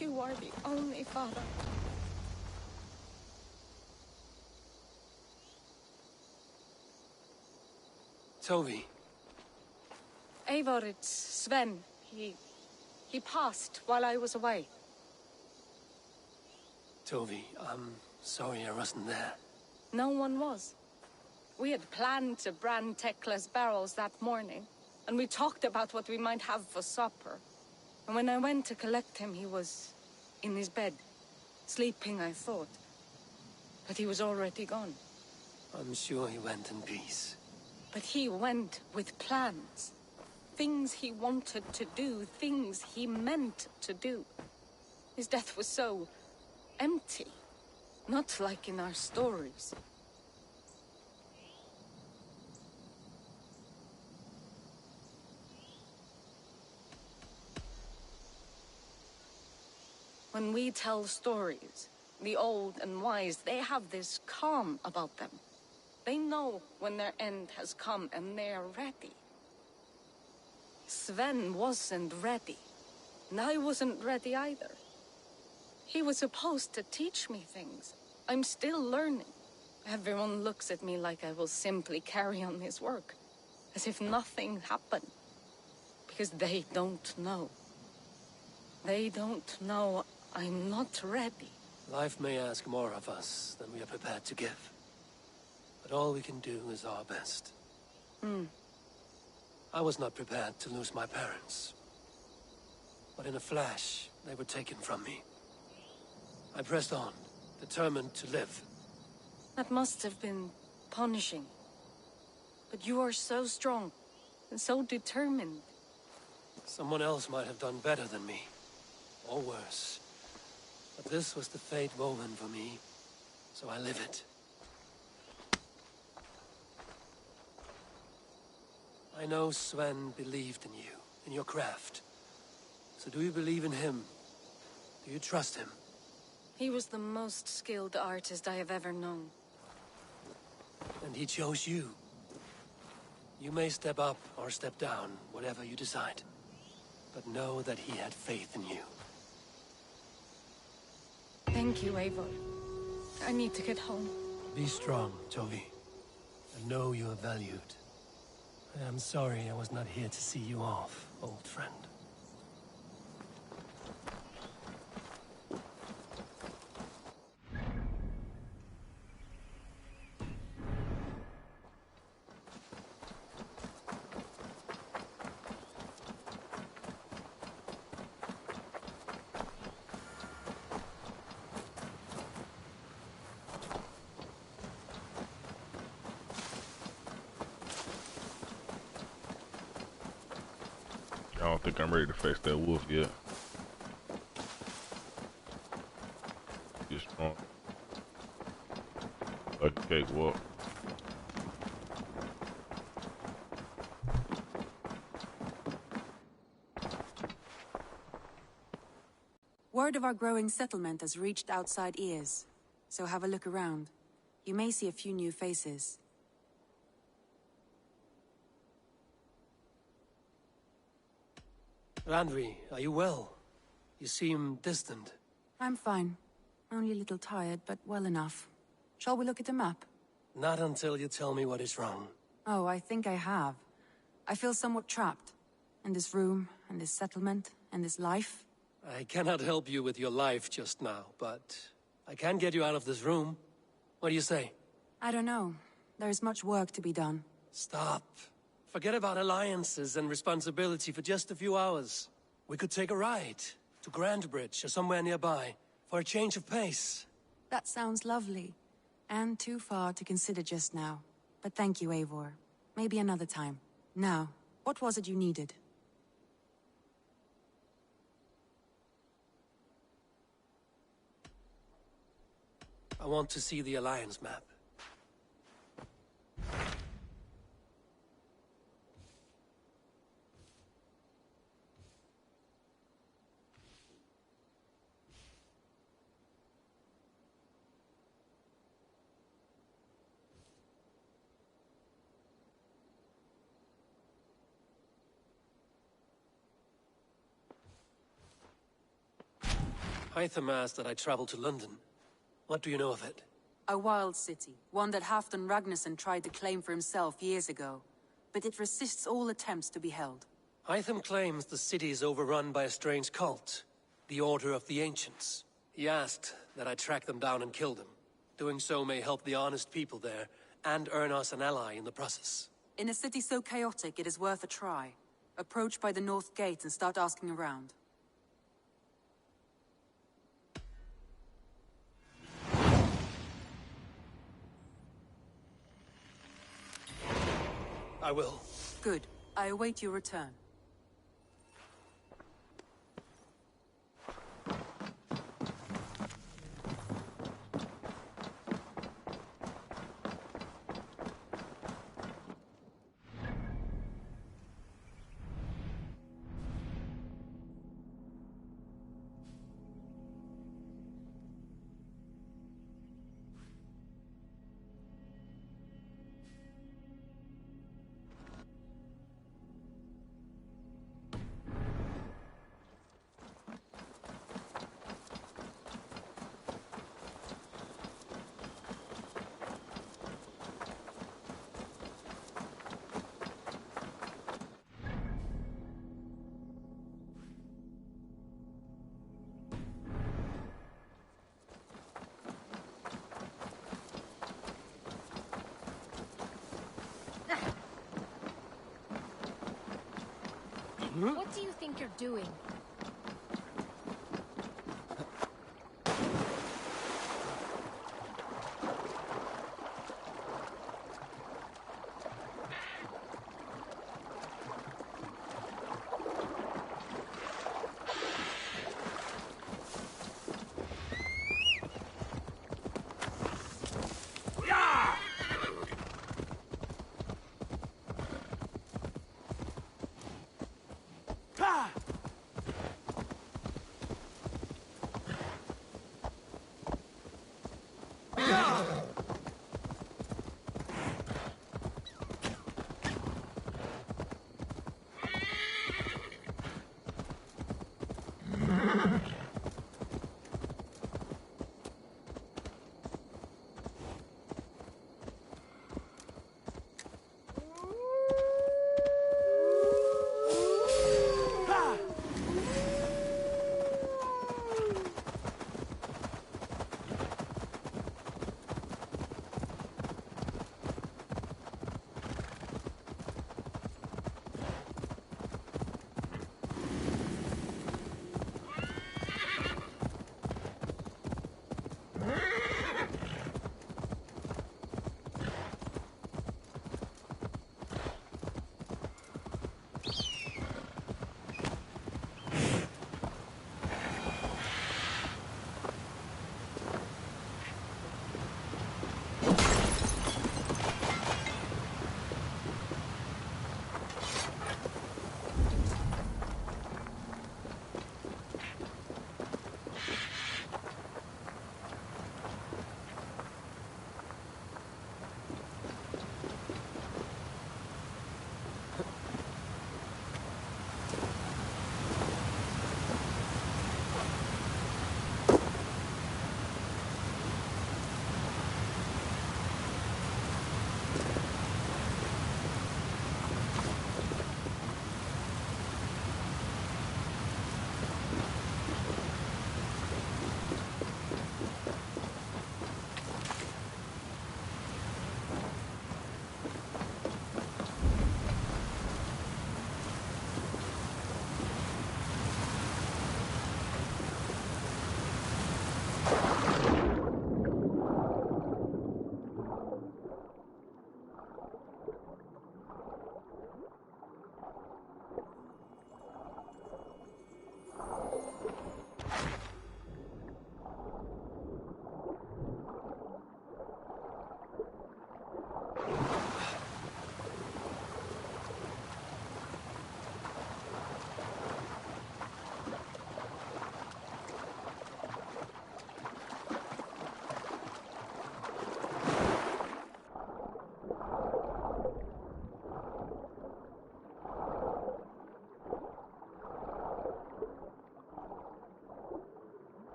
You are the only father. Toby. Eivor, it's Sven. He passed while I was away. Toby, I'm sorry I wasn't there. No one was. We had planned to brand Tekla's barrels that morning, and we talked about what we might have for supper. And when I went to collect him, he was in his bed. Sleeping, I thought. But he was already gone. I'm sure he went in peace. But he went with plans. Things he wanted to do, things he meant to do. His death was so empty. Not like in our stories. When we tell stories, the old and wise, they have this calm about them. They know when their end has come and they're ready. Sven wasn't ready, and I wasn't ready either. He was supposed to teach me things. I'm still learning. Everyone looks at me like I will simply carry on his work, as if nothing happened. Because they don't know. They don't know I'm not ready. Life may ask more of us than we are prepared to give. But all we can do is our best. I was not prepared to lose my parents. But in a flash, they were taken from me. I pressed on, determined to live. That must have been punishing. But you are so strong, and so determined. Someone else might have done better than me. Or worse. But this was the fate woven for me, so I live it. I know Sven believed in you, in your craft. So do you believe in him? Do you trust him? He was the most skilled artist I have ever known. And he chose you. You may step up or step down, whatever you decide. But know that he had faith in you. Thank you, Eivor. I need to get home. Be strong, Toby. And know you are valued. I am sorry I was not here to see you off, old friend. I don't think I'm ready to face that wolf yet. Just strong. Like a cakewalk. Word of our growing settlement has reached outside ears, so have a look around. You may see a few new faces. Randvi, are you well? You seem distant. I'm fine. Only a little tired, but well enough. Shall we look at the map? Not until you tell me what is wrong. Oh, I think I have. I feel somewhat trapped. In this room, in this settlement, in this life. I cannot help you with your life just now, but I can get you out of this room. What do you say? I don't know. There is much work to be done. Stop. Forget about alliances and responsibility for just a few hours. We could take a ride to Grandbridge or somewhere nearby for a change of pace. That sounds lovely. And too far to consider just now. But thank you, Eivor. Maybe another time. Now, what was it you needed? I want to see the Alliance map. Hytham asked that I travel to London. What do you know of it? A wild city, one that Halfdan Ragnarsson tried to claim for himself years ago. But it resists all attempts to be held. Hytham claims the city is overrun by a strange cult, the Order of the Ancients. He asked that I track them down and kill them. Doing so may help the honest people there, and earn us an ally in the process. In a city so chaotic, it is worth a try. Approach by the North Gate and start asking around. I will. Good. I await your return. What do you think you're doing?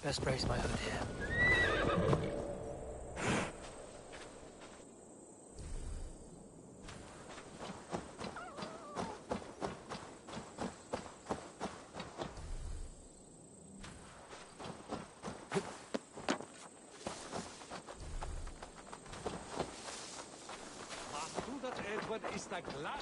Best raise my hood here. Hast du dat Edward is da klar?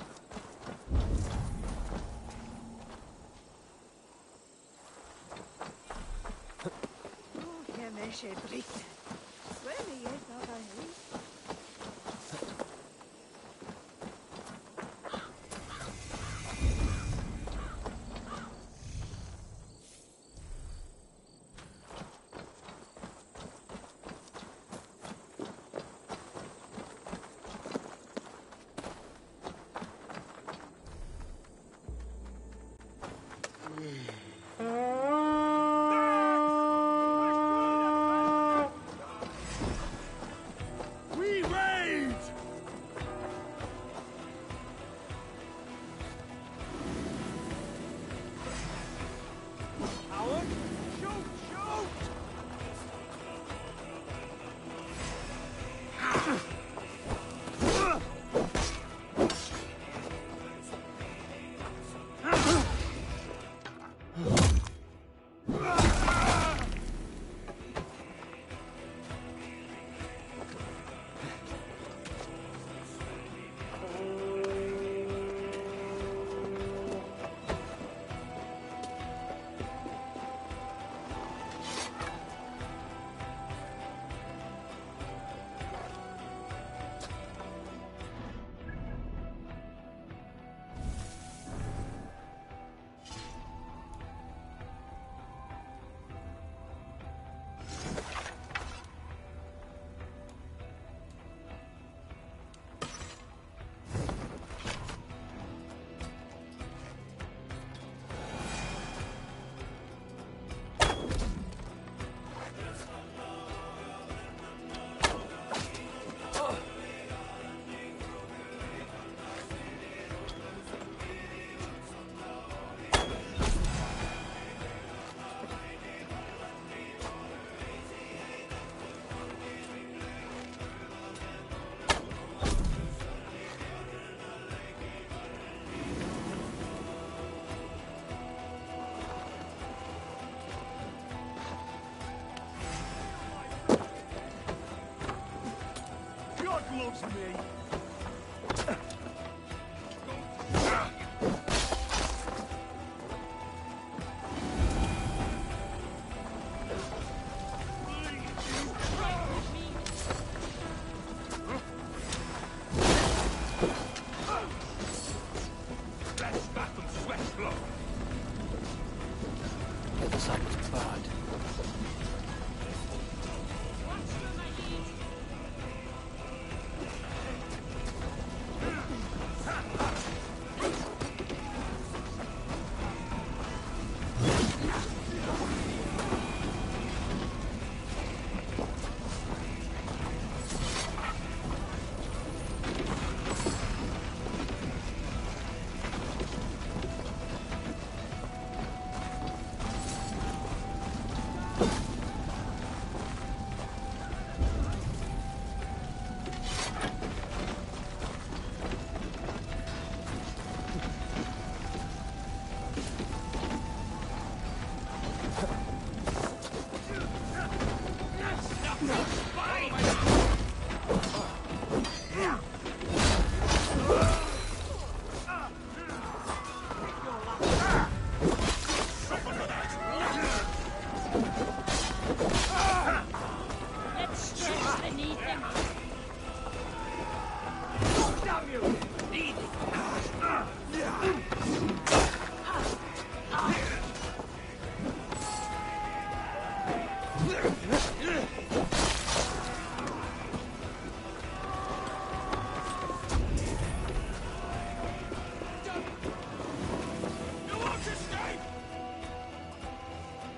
loves me.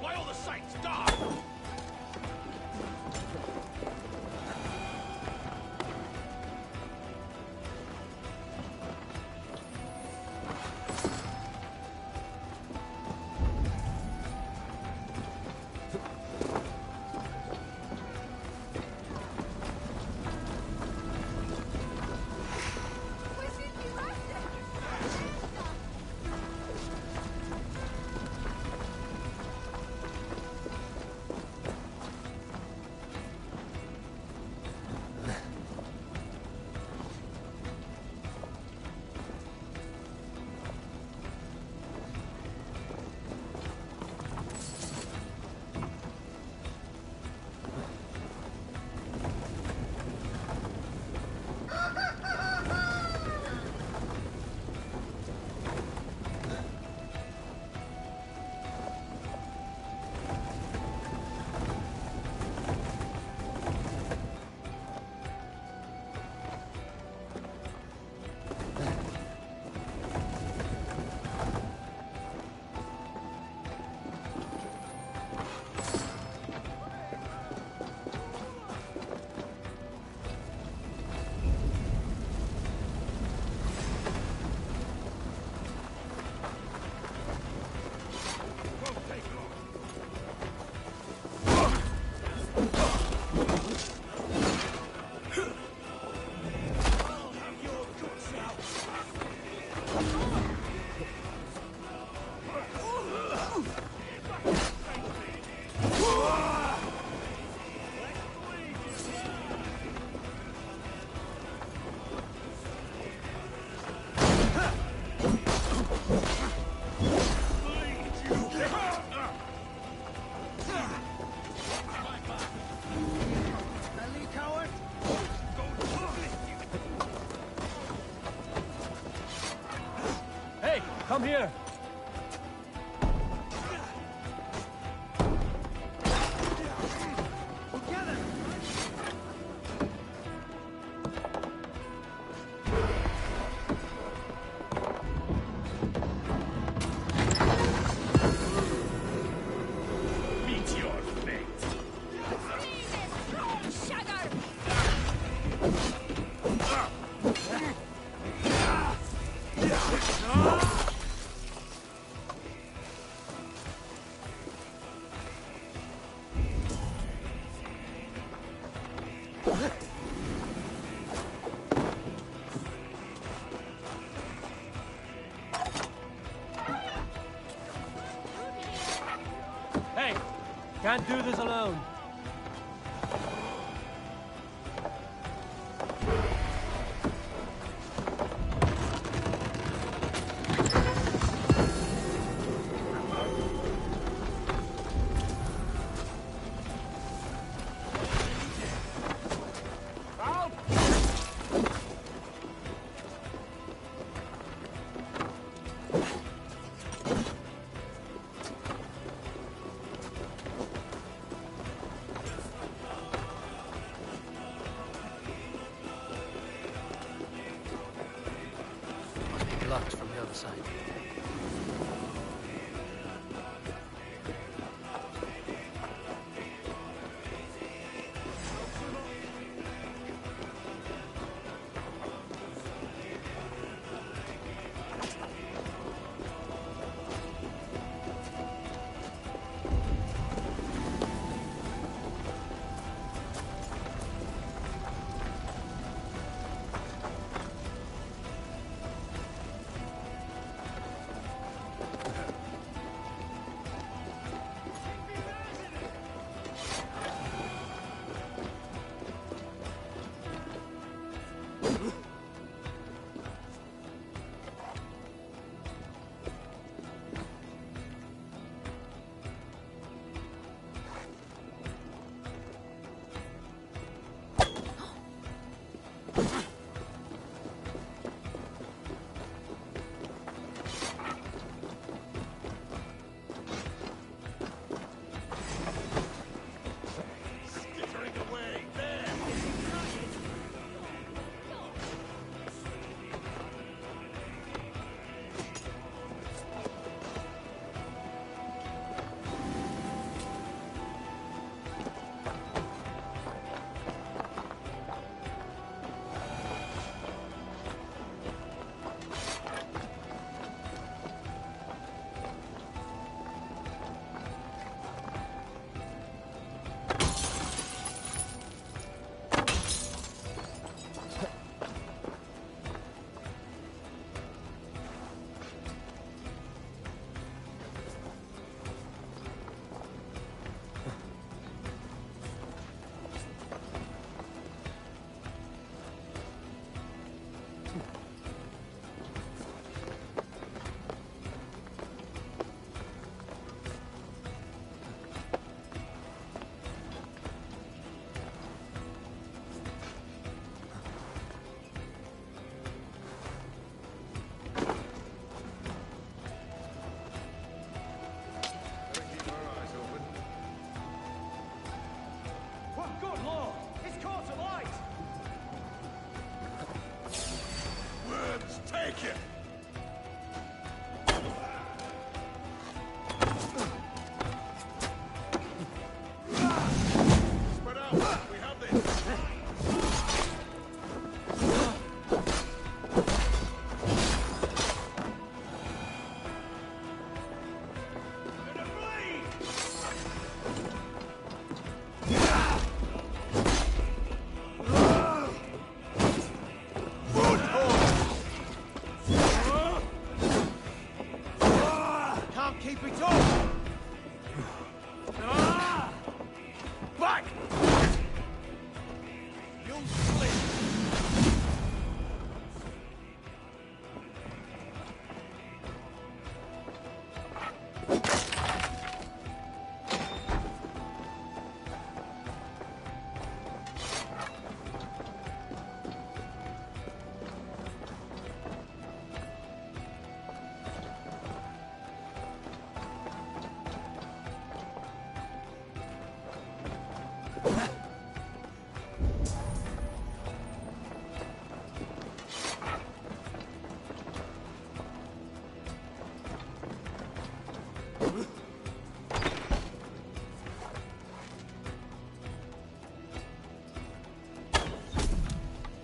Why all the sights dark? Come here! Hey! Can't do this alone. Locked from the other side. Can't keep it up! Back! You'll slip!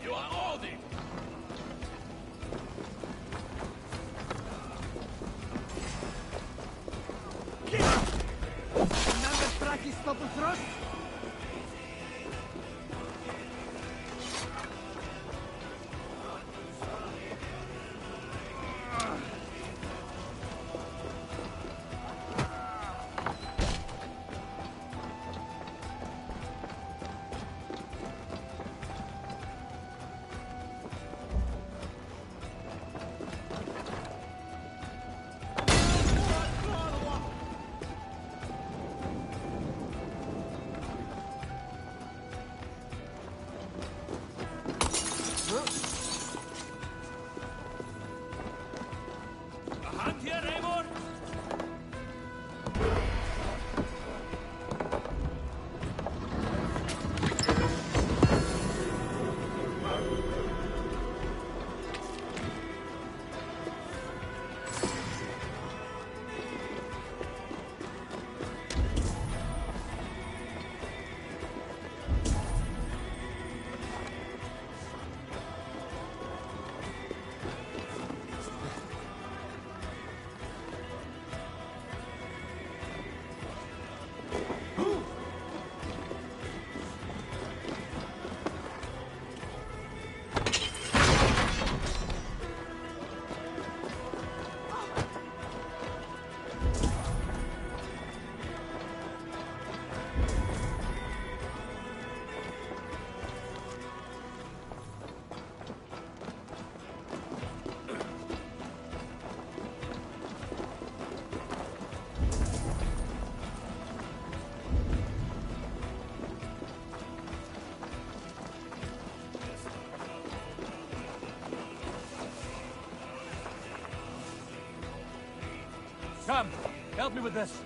You are holding! Remember Brachy's double thrust? A hand here, Eivor? Come, help me with this.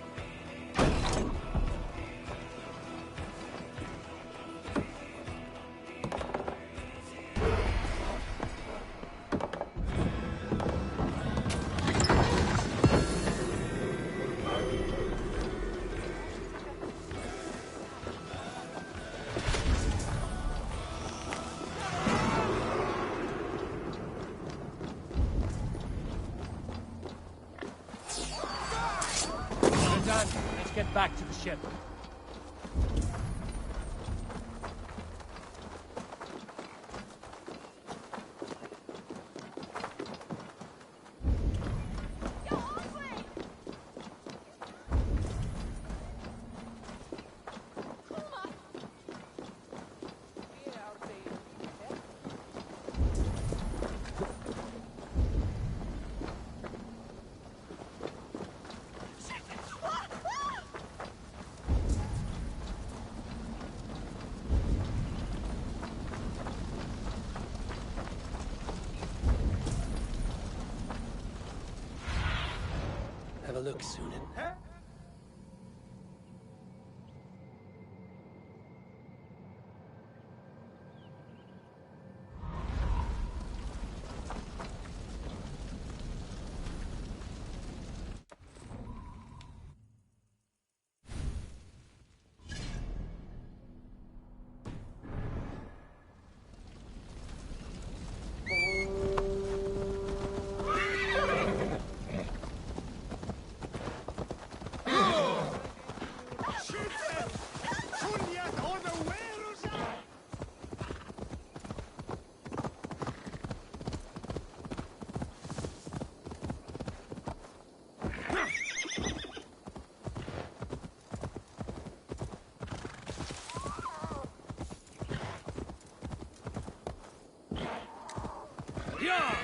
We're done. Let's get back to the ship. Have a look, Sunan. Yeah!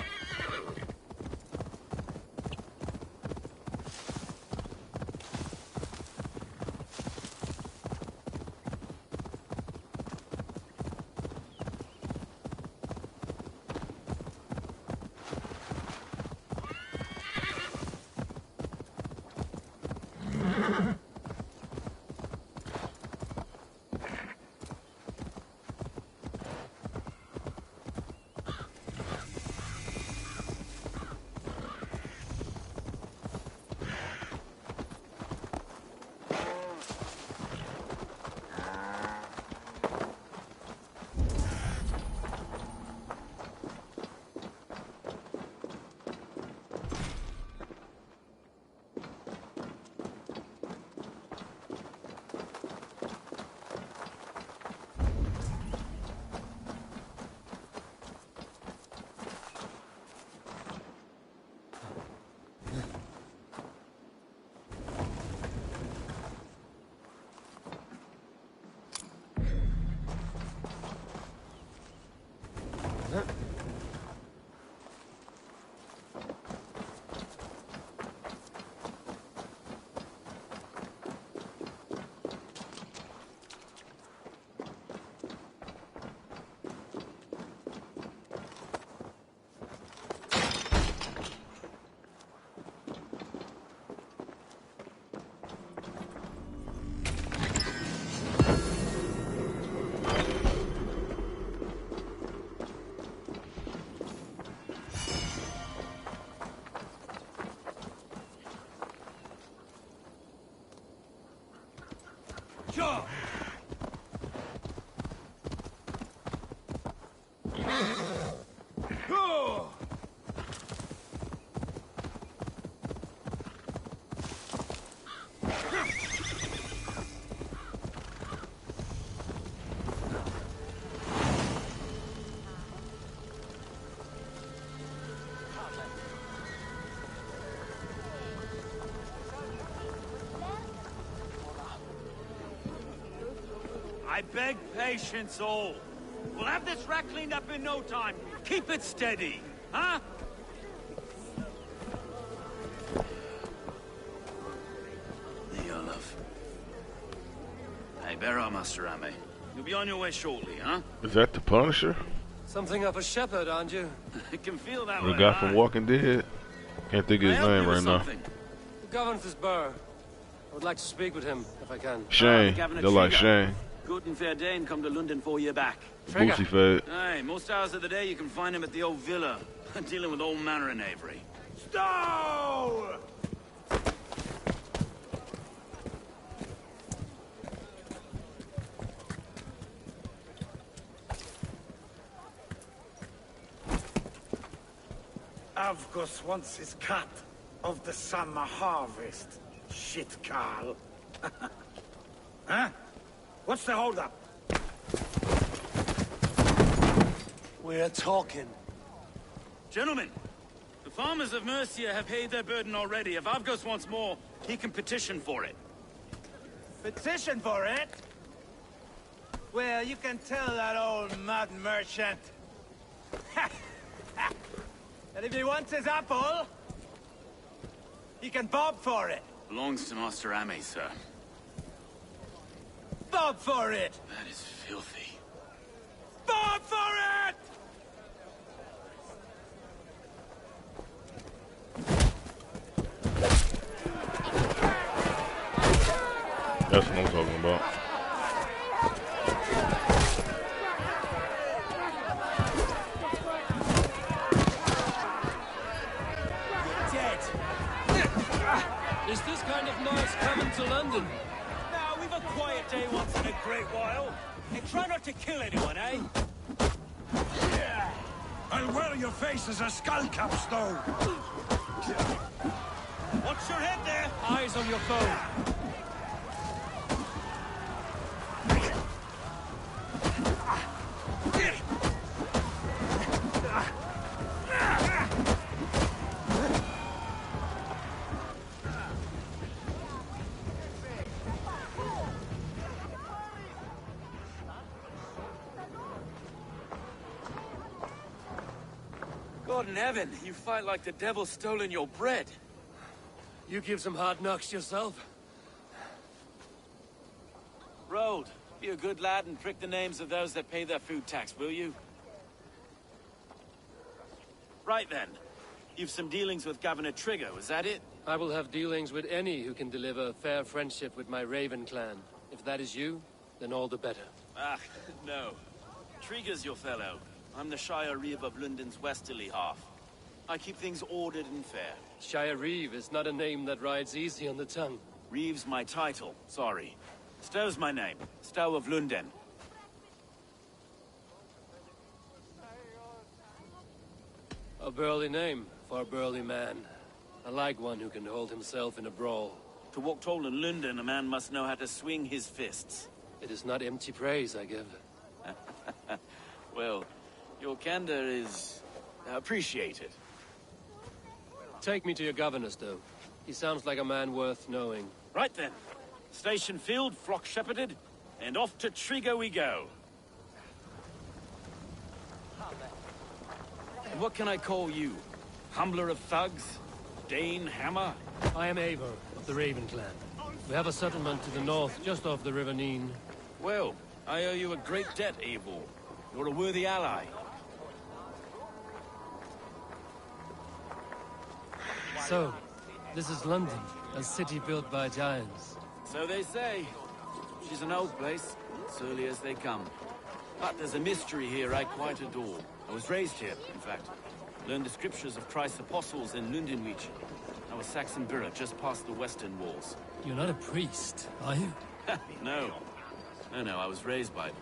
Sure! Oh! I beg patience, all. We'll have this wreck cleaned up in no time. Keep it steady, huh? There you are, love. Hey, bear up, Master Ame. You'll be on your way shortly, huh? Is that the Punisher? Something of a shepherd, aren't you? I can feel that The way, guy from huh? Walking Dead? Can't think of Can I his help name you with right now. something? Who governs this burr? I would like to speak with him, if I can. Shane. Gavin They're like Trigger. Shane. Good and fair Dane come to London 4 year back. Trigger. Bootsy fade. Hey, most hours of the day you can find him at the old villa, dealing with all manner in Avery. Stow! Avgos wants his cut of the summer harvest. Shit, Carl. Huh? What's the holdup? We're talking. Gentlemen, the farmers of Mercia have paid their burden already. If Avgos wants more, he can petition for it. Petition for it? Well, you can tell that old mud merchant that if he wants his apple, he can bob for it. Belongs to Master Ame, sir. Bob for it! That is filthy. Bob for it! That's what I'm talking about. Dead. Is this kind of noise coming to London? Now, we've a quiet day once in a great while. And try not to kill anyone, eh? Yeah. I'll wear your face as a skull cap, Stow. Watch your head there. Eyes on your phone. God in heaven, you fight like the devil's stolen your bread. You give some hard knocks yourself? Road, be a good lad and prick the names of those that pay their food tax, will you? Right then. You've some dealings with Governor Trigger, is that it? I will have dealings with any who can deliver fair friendship with my Raven clan. If that is you, then all the better. Ah, no. Trigger's your fellow. I'm the Shire Reeve of London's westerly half. I keep things ordered and fair. Shire Reeve is not a name that rides easy on the tongue. Reeve's my title, sorry. Stow's my name. Stow of London. A burly name for a burly man. I like one who can hold himself in a brawl. To walk tall in London, a man must know how to swing his fists. It is not empty praise I give. Well, your candor is appreciated. Take me to your governor, Stow. He sounds like a man worth knowing. Right then. Station filled, flock shepherded, and off to Trigger we go. What can I call you? Humbler of thugs? Dane Hammer? I am Eivor of the Raven clan. We have a settlement to the north, just off the River Neen. Well, I owe you a great debt, Eivor. You're a worthy ally. So, this is London, a city built by giants. So they say. She's an old place, surly as they come. But there's a mystery here I quite adore. I was raised here, in fact. Learned the scriptures of Christ's apostles in Lundenreach. I was Saxon Borough, just past the western walls. You're not a priest, are you? No. No, I was raised by them.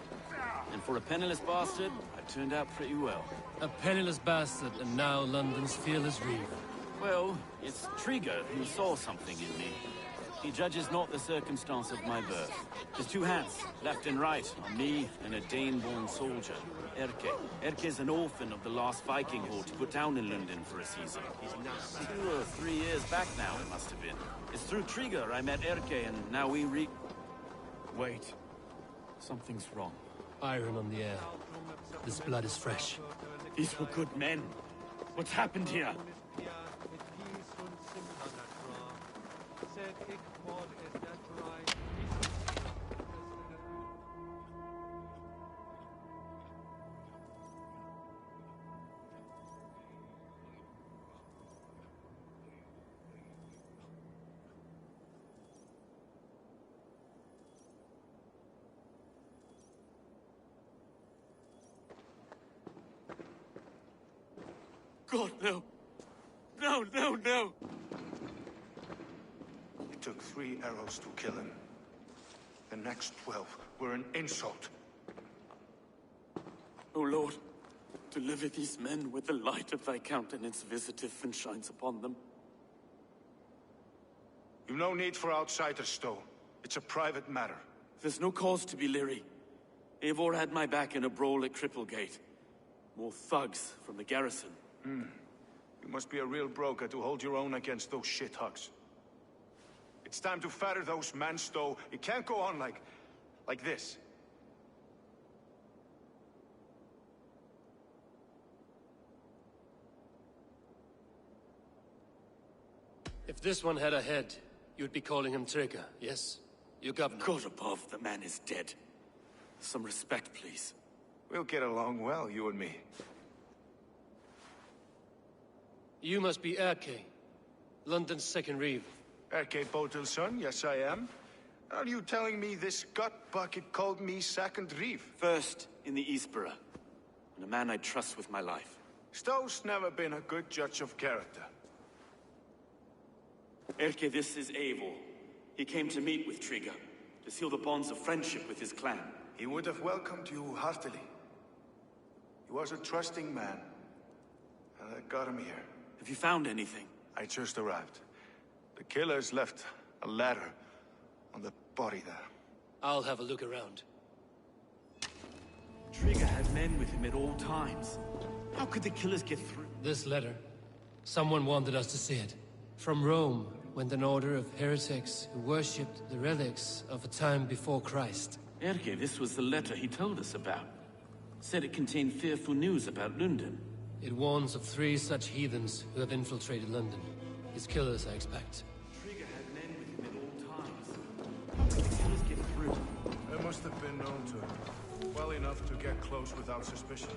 And for a penniless bastard, I turned out pretty well. A penniless bastard, and now London's fearless reeve. Well, it's Trigger who saw something in me. He judges not the circumstance of my birth. There's two hands, left and right, on me and a Dane-born soldier, Erke. Erke's an orphan of the last Viking horde put down in London for a season. 2 or 3 years back now, it must have been. It's through Trigger I met Erke, and now we Wait. Something's wrong. Iron on the air. This blood is fresh. These were good men. What's happened here? God, no. No. It took 3 arrows to kill him. The next 12 were an insult. O Lord, deliver these men with the light of thy countenance visiteth and shines upon them. You've no need for outsiders, Stow. It's a private matter. There's no cause to be leery. Eivor had my back in a brawl at Cripplegate. More thugs from the garrison. You must be a real broker to hold your own against those shithugs. It's time to fetter those men, Stow. It can't go on like this. If this one had a head, you'd be calling him Trigger, yes? Your governor. God above, the man is dead. Some respect, please. We'll get along well, you and me. You must be Erke, London's second reeve. Erke Botel's son, yes I am. Are you telling me this gut bucket called me second reeve? First in the Eastborough, and a man I trust with my life. Stow's never been a good judge of character. Erke, this is Eivor. He came to meet with Trigger, to seal the bonds of friendship with his clan. He would have welcomed you heartily. He was a trusting man, and I got him here. Have you found anything? I just arrived. The killers left a ladder on the body there. I'll have a look around. Trigger had men with him at all times. How could the killers get through? This letter. Someone wanted us to see it. From Rome went an order of heretics who worshipped the relics of a time before Christ. Erke, this was the letter he told us about. Said it contained fearful news about London. It warns of 3 such heathens who have infiltrated London. His killers, I expect. Trigger had men with him at all times. How could the killers get through? They must have been known to him. Well enough to get close without suspicion.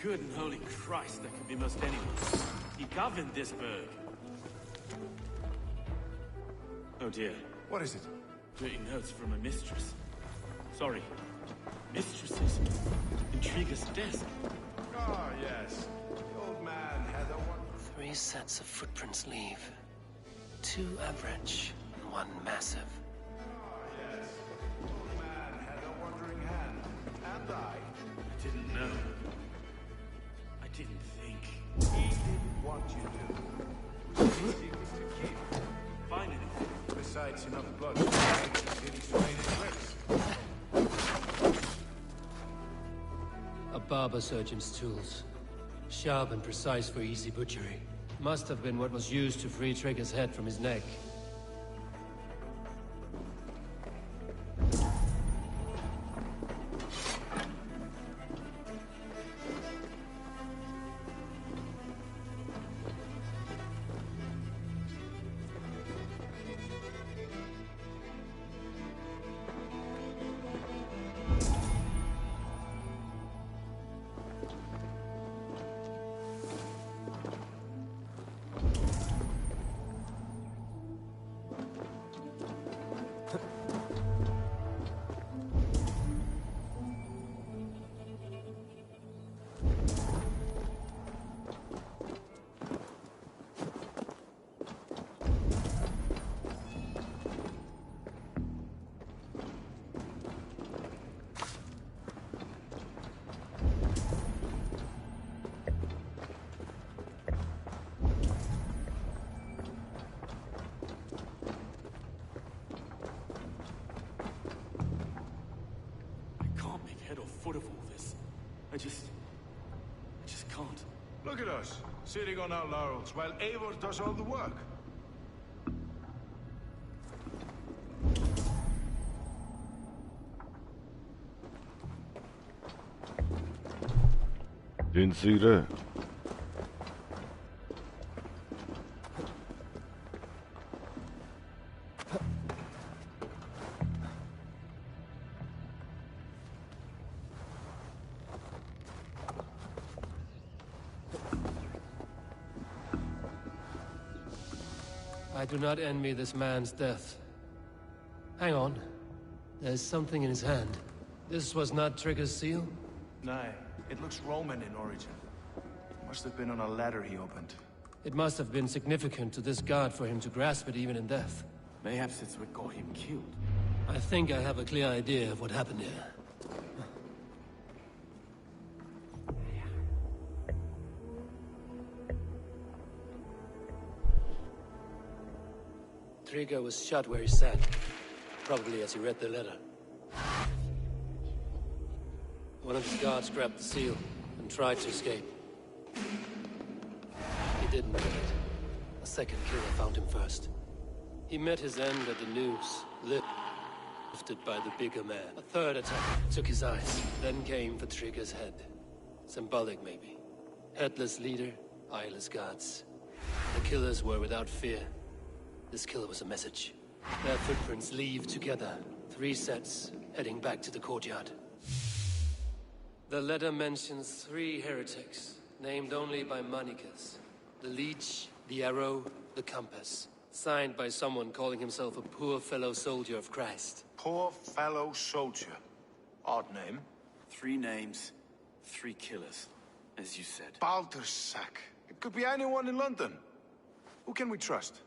Good and holy Christ, that could be most anyone. He governed this burg. Oh dear. What is it? Dirty notes from a mistress. Sorry. Mistresses. Intrigue's desk. Ah, yes. The old man had a one... 3 sets of footprints leave. 2 average, and 1 massive. Ah, yes. The old man had a wandering hand. And I. I didn't know. I didn't think. He didn't want you to. Which is easy to keep. Find anything. Besides enough blood to make the city sway in cliffs. A barber surgeon's tools. Sharp and precise for easy butchery. Must have been what was used to free Trigger's head from his neck. Foot of all this. I just can't. Look at us, sitting on our laurels, while Eivor does all the work. Didn't see that. I do not envy this man's death. Hang on. There's something in his hand. This was not Trigger's seal? Nay, it looks Roman in origin. Must have been on a ladder he opened. It must have been significant to this god for him to grasp it even in death. Mayhaps it's what got him killed. I think I have a clear idea of what happened here. Trigger was shot where he sat, probably as he read the letter. One of his guards grabbed the seal and tried to escape. He didn't get it. A second killer found him first. He met his end at the noose, lifted by the bigger man. A third attack took his eyes, then came for Trigger's head. Symbolic, maybe. Headless leader, eyeless guards. The killers were without fear. This killer was a message. Their footprints leave together. 3 sets, heading back to the courtyard. The letter mentions 3 heretics, named only by Manicus. The Leech, the Arrow, the Compass. Signed by someone calling himself a poor fellow soldier of Christ. Poor fellow soldier. Odd name. 3 names, 3 killers, as you said. Baldersack. It could be anyone in London. Who can we trust?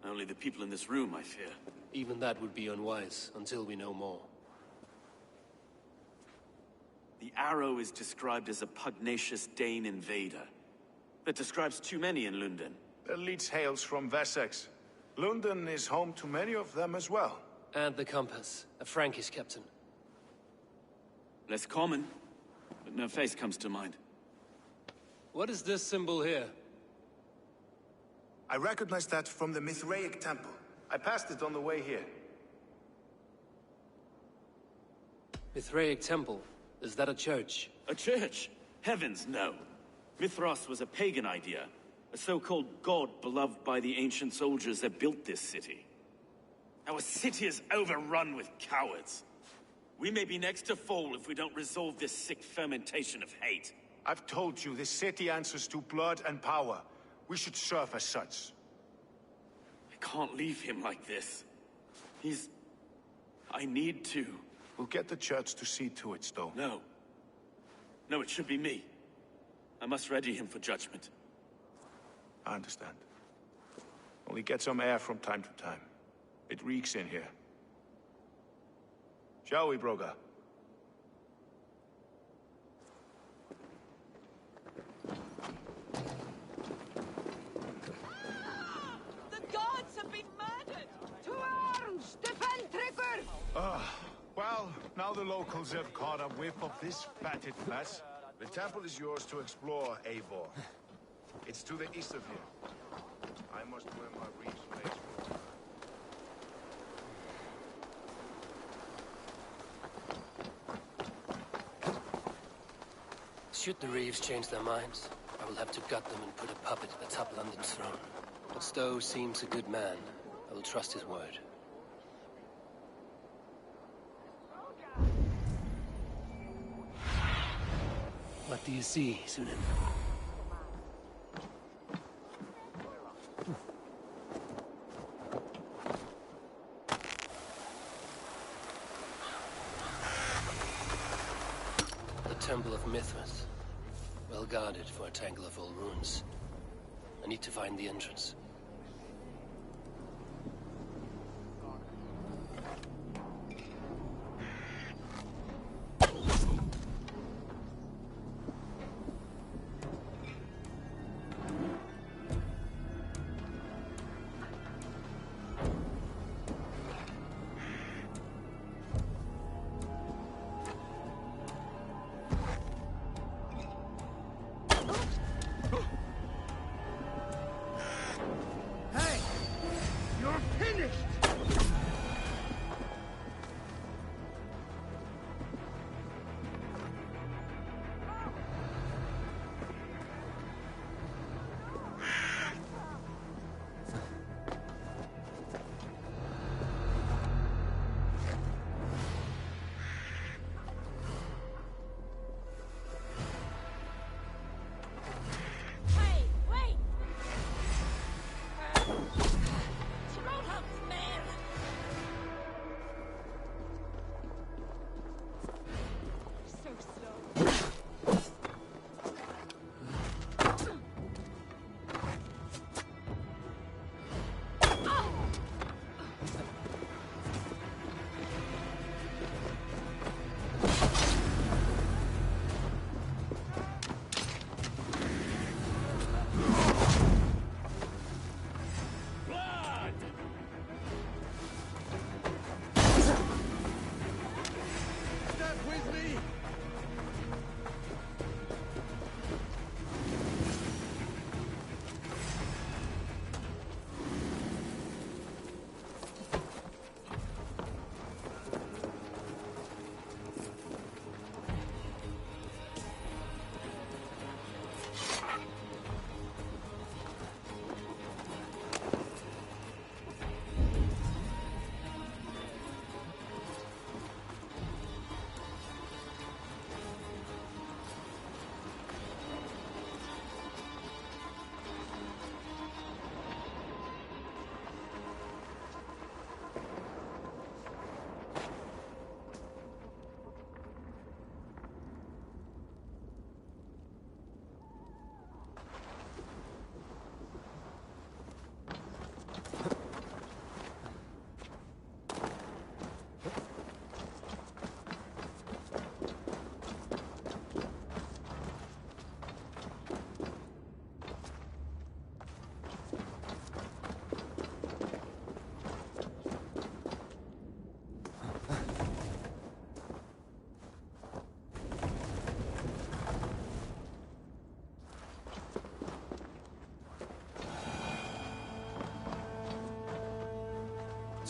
Only the people in this room, I fear. Even that would be unwise, until we know more. The Arrow is described as a pugnacious Dane invader. That describes too many in London. The Leech hails from Wessex. London is home to many of them as well. And the Compass, a Frankish captain. Less common, but no face comes to mind. What is this symbol here? I recognize that from the Mithraic temple. I passed it on the way here. Mithraic temple? Is that a church? A church? Heavens, no. Mithras was a pagan idea. A so-called god beloved by the ancient soldiers that built this city. Our city is overrun with cowards. We may be next to fall if we don't resolve this sick fermentation of hate. I've told you, this city answers to blood and power. We should serve as such. I can't leave him like this. I need to. We'll get the church to see to it, Stowe. No. No, it should be me. I must ready him for judgment. I understand. Only get some air from time to time. It reeks in here. Shall we, Broga? The gods have been murdered! To arms! Defend Trigger! Well, now the locals have caught a whiff of this fatted mess. The temple is yours to explore, Eivor. It's to the east of here. I must wear my reef's blades for Should the Reeves change their minds, I will have to gut them and put a puppet atop London's throne. But Stowe seems a good man. I will trust his word. What do you see, Sunan? The Temple of Mithras. Well guarded for a tangle of old ruins. I need to find the entrance.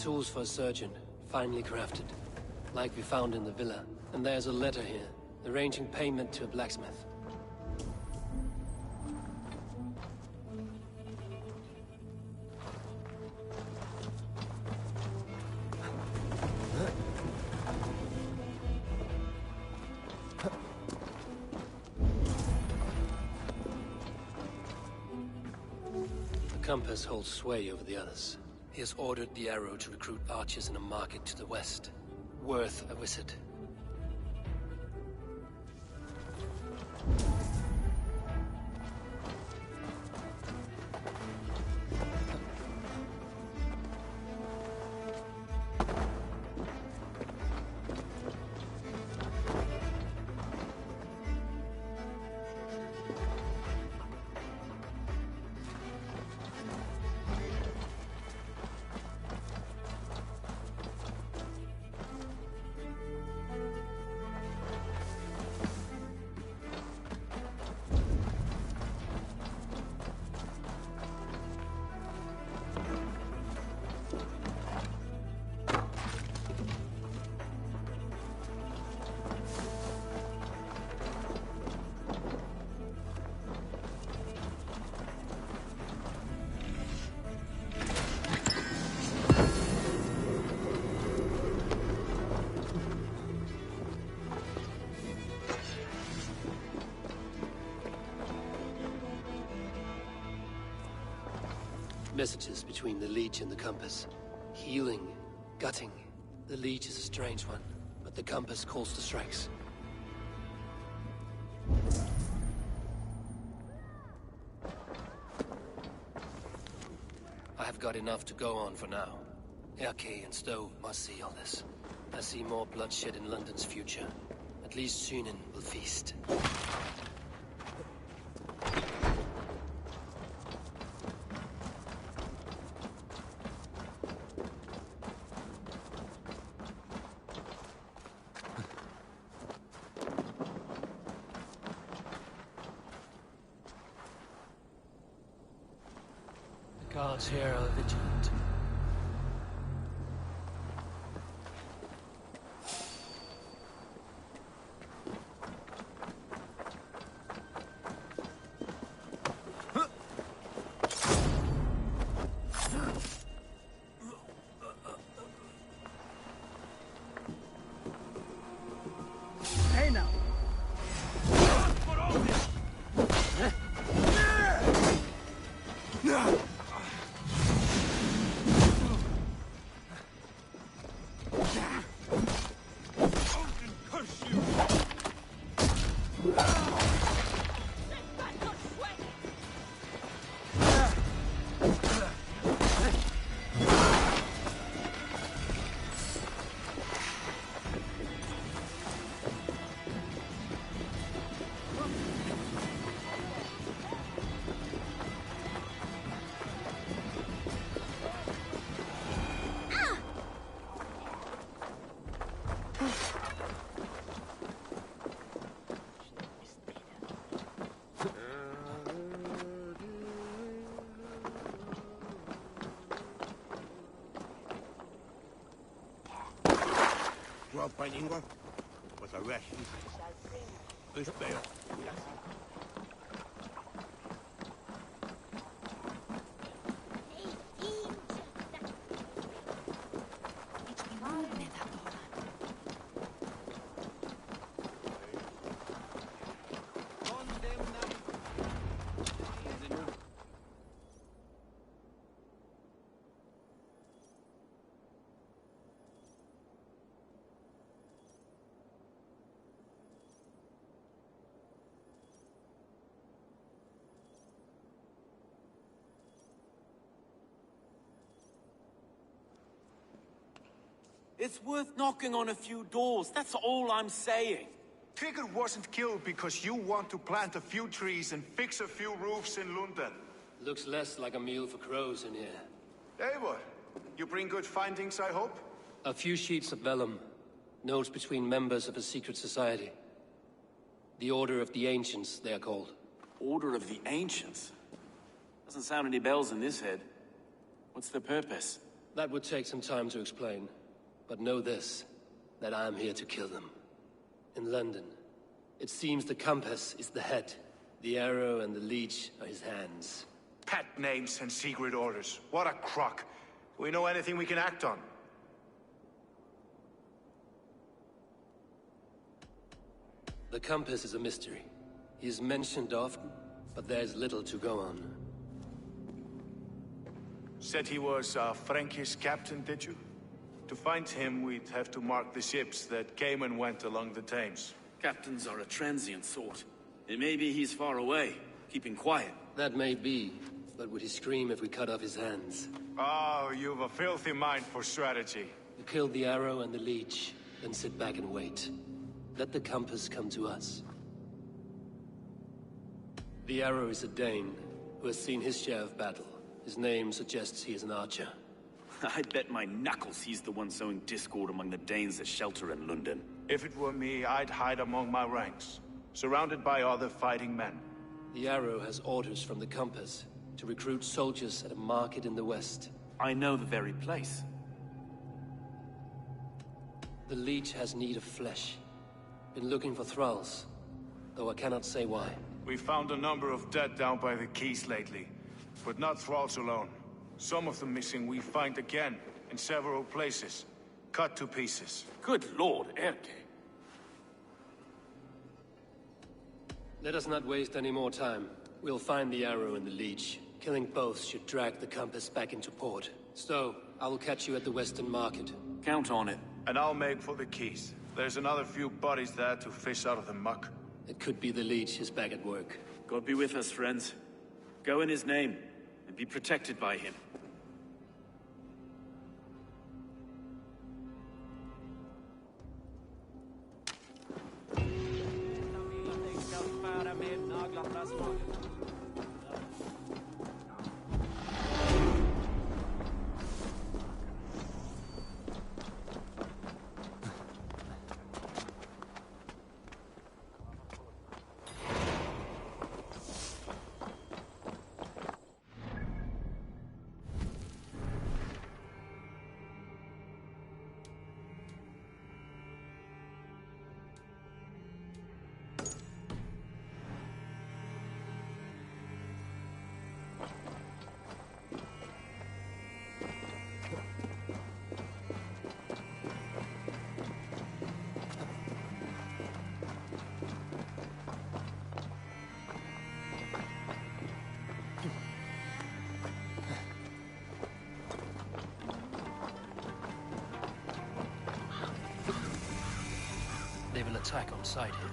Tools for a surgeon, finely crafted. Like we found in the villa. And there's a letter here, arranging payment to a blacksmith. compass holds sway over the others. He has ordered the arrow to recruit archers in a market to the west. Worth a visit. Messages between the Leech and the Compass. Healing, gutting. The Leech is a strange one, but the Compass calls to strikes. I have got enough to go on for now. Erke and Stowe must see all this. I see more bloodshed in London's future. At least Sunan will feast. Guards here are vigilant. Hey now! Well, bilingual, with a rest. This bear. It's worth knocking on a few doors, that's all I'm saying. Trigger wasn't killed because you want to plant a few trees and fix a few roofs in London. Looks less like a meal for crows in here. Eivor, you bring good findings, I hope? A few sheets of vellum. Notes between members of a secret society. The Order of the Ancients, they are called. Order of the Ancients? Doesn't sound any bells in this head. What's their purpose? That would take some time to explain. But know this, that I am here to kill them. In London, it seems the Compass is the head. The arrow and the leech are his hands. Pet names and secret orders. What a crock. Do we know anything we can act on? The Compass is a mystery. He is mentioned often, but there is little to go on. Said he was a Frankish captain, did you? To find him, we'd have to mark the ships that came and went along the Thames. Captains are a transient sort. It may be he's far away, keeping quiet. That may be, but would he scream if we cut off his hands? Oh, you've a filthy mind for strategy. We kill the arrow and the leech, then sit back and wait. Let the compass come to us. The arrow is a Dane, who has seen his share of battle. His name suggests he is an archer. I bet my knuckles he's the one sowing discord among the Danes that shelter in London. If it were me, I'd hide among my ranks, surrounded by other fighting men. The arrow has orders from the compass to recruit soldiers at a market in the west. I know the very place. The leech has need of flesh. Been looking for thralls, though I cannot say why. We found a number of dead down by the quays lately, but not thralls alone. Some of the missing we find again, in several places, cut to pieces. Good lord, Erke. Let us not waste any more time. We'll find the arrow and the leech. Killing both should drag the compass back into port. So, I will catch you at the western market. Count on it. And I'll make for the quays. There's another few bodies there to fish out of the muck. It could be the leech is back at work. God be with us, friends. Go in his name, and be protected by him. They will attack on sight here.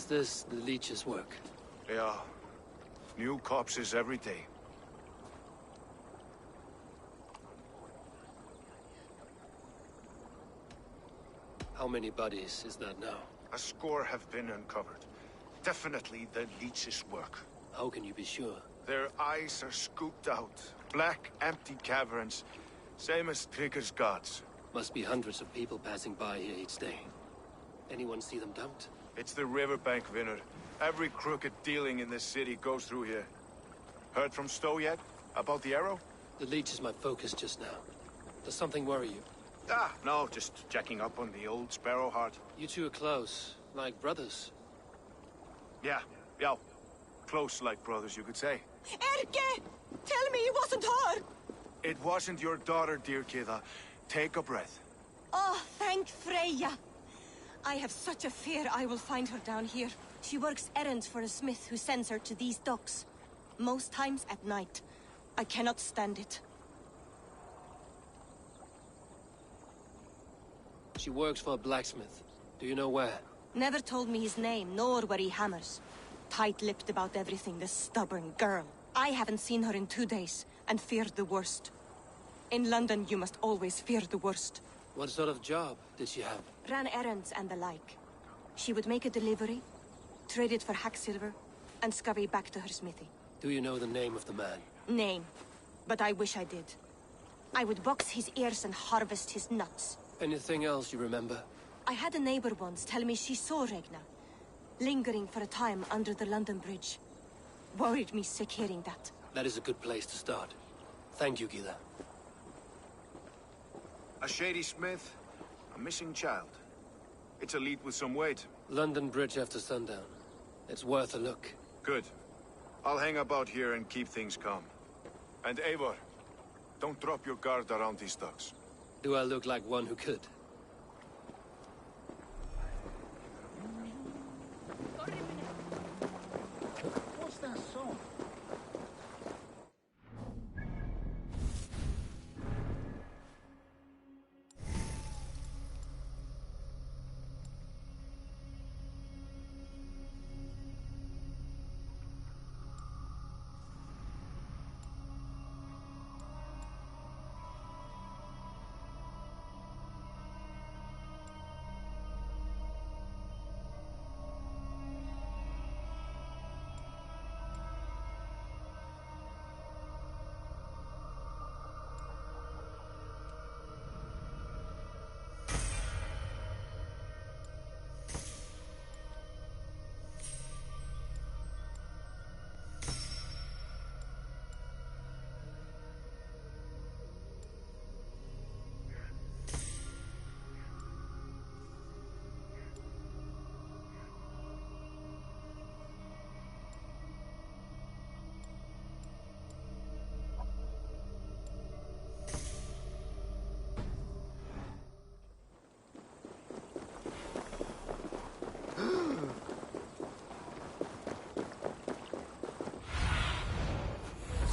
this the leech's work? Yeah. New corpses every day. How many bodies is that now? A score have been uncovered. Definitely the leech's work. How can you be sure? Their eyes are scooped out. Black, empty caverns. Same as Trigger's gods. Must be hundreds of people passing by here each day. Anyone see them dumped? It's the riverbank, Vinner. Every crooked dealing in this city goes through here. Heard from Stowe yet? About the arrow? The leech is my focus just now. Does something worry you? Ah, no, just checking up on the old Sparrowheart. You two are close, like brothers. Yeah. Close like brothers, you could say. Erke! Tell me it wasn't her! It wasn't your daughter, dear Kida. Take a breath. Oh, thank Freya. I have such a fear I will find her down here. She works errands for a smith who sends her to these docks. Most times at night. I cannot stand it. She works for a blacksmith. Do you know where? Never told me his name, nor where he hammers. Tight-lipped about everything, this stubborn girl. I haven't seen her in 2 days, and feared the worst. In London, you must always fear the worst. What sort of job did she have? Ran errands and the like. She would make a delivery, trade it for hack silver, and scurry back to her smithy. Do you know the name of the man? Name. But I wish I did. I would box his ears and harvest his nuts. Anything else you remember? I had a neighbor once tell me she saw Regna, lingering for a time under the London Bridge. Worried me sick hearing that. That is a good place to start. Thank you, Gila. A shady smith, a missing child. It's a lead with some weight. London Bridge after sundown. It's worth a look. Good. I'll hang about here and keep things calm. And Eivor, don't drop your guard around these docks. Do I look like one who could? What's that song?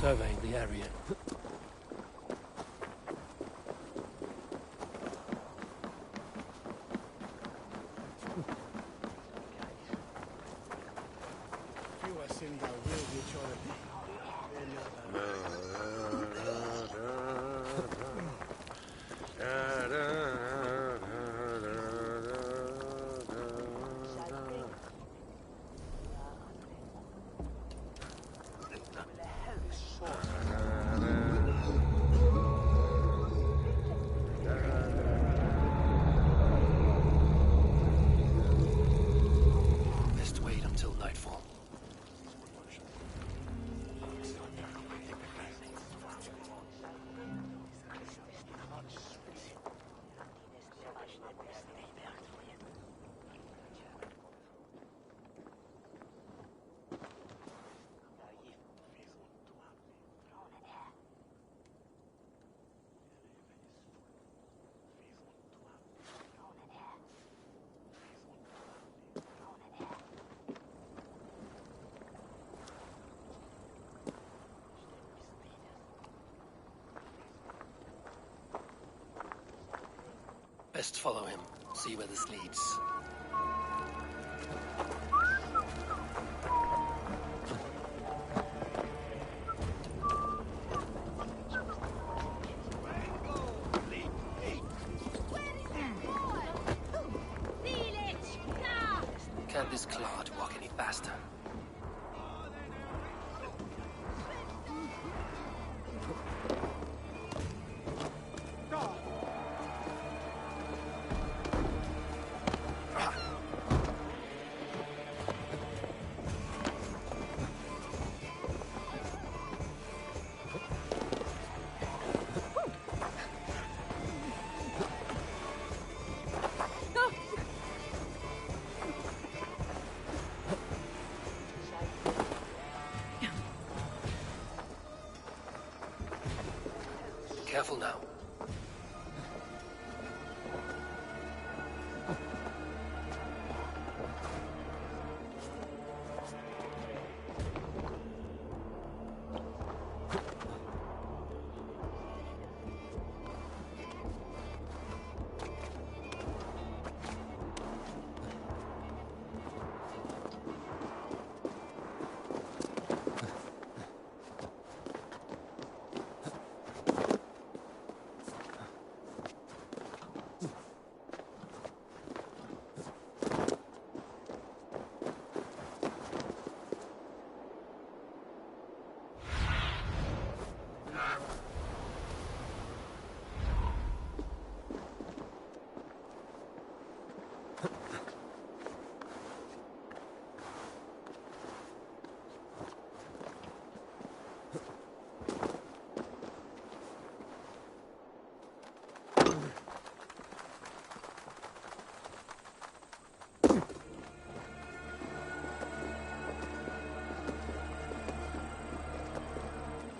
Surveying the area. Best wait until nightfall. Best follow him, see where this leads. Careful now.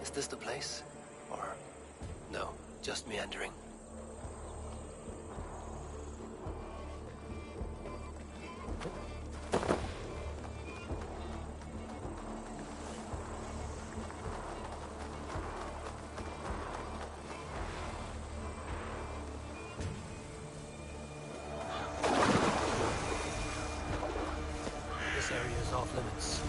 Is this the place? Or... no, just meandering? This area is off limits.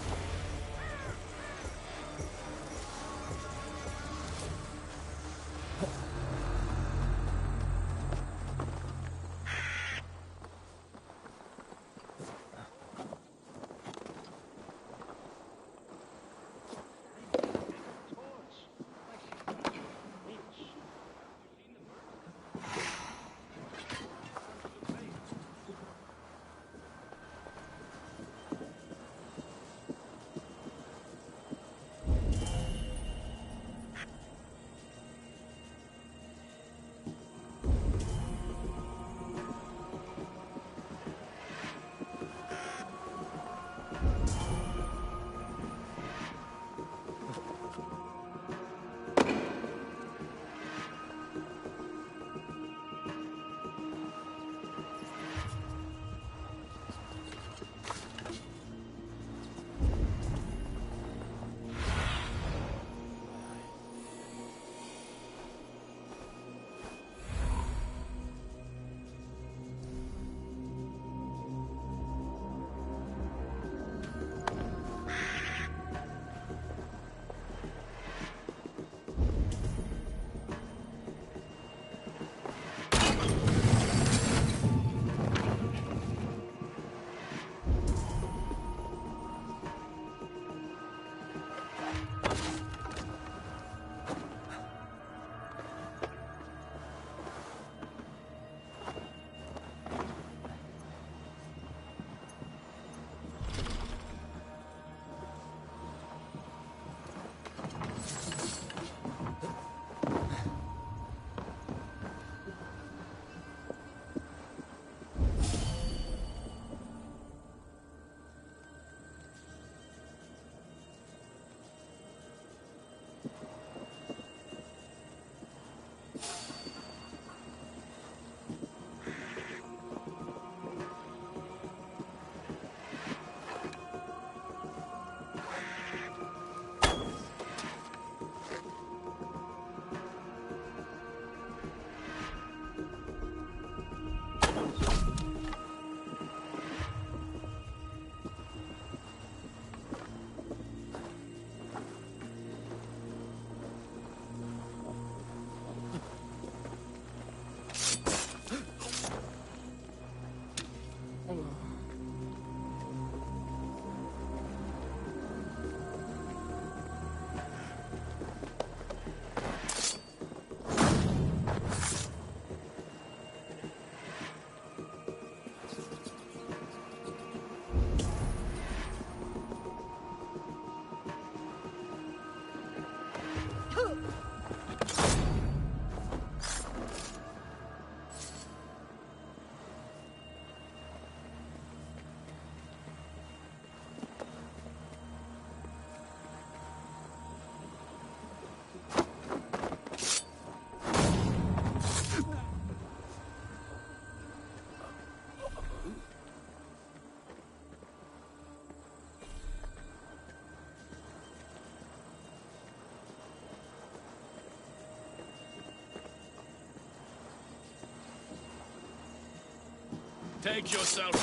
Take yourself.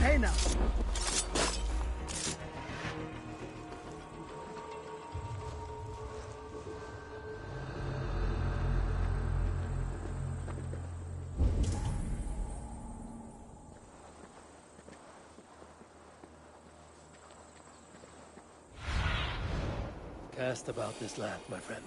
Hey now. Cast about this land, my friend.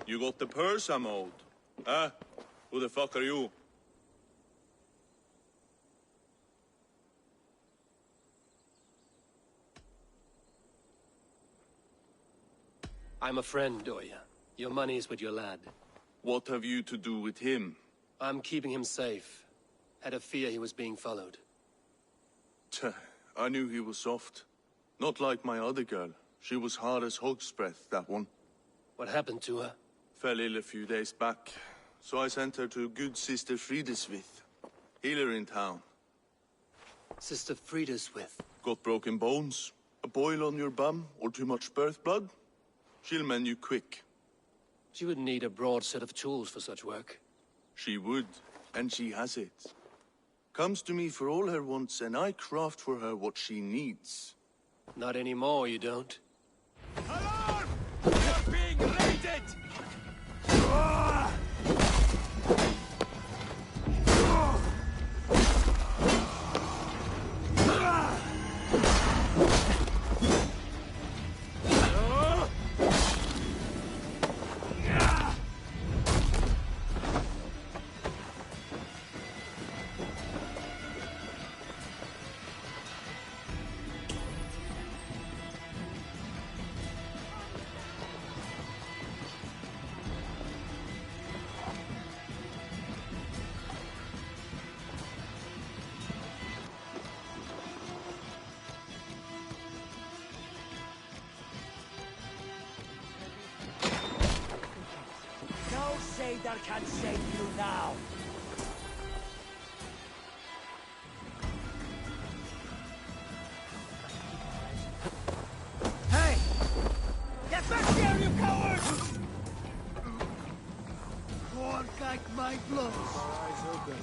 You got the purse I'm owed? Huh? Who the fuck are you? I'm a friend, Doya. Your money's with your lad. What have you to do with him? I'm keeping him safe. Had a fear he was being followed. Tch, I knew he was soft. Not like my other girl. She was hard as hog's breath, that one. What happened to her? Fell ill a few days back, so I sent her to good Sister Frideswith. Healer in town. Sister Frideswith? Got broken bones, a boil on your bum, or too much birth blood? She'll mend you quick. She would need a broad set of tools for such work. She would, and she has it. Comes to me for all her wants, and I craft for her what she needs. Not anymore, you don't. Alarm! You're being raided! That can save you now. Hey! Get back here, you coward! Forget my blows. Eyes open.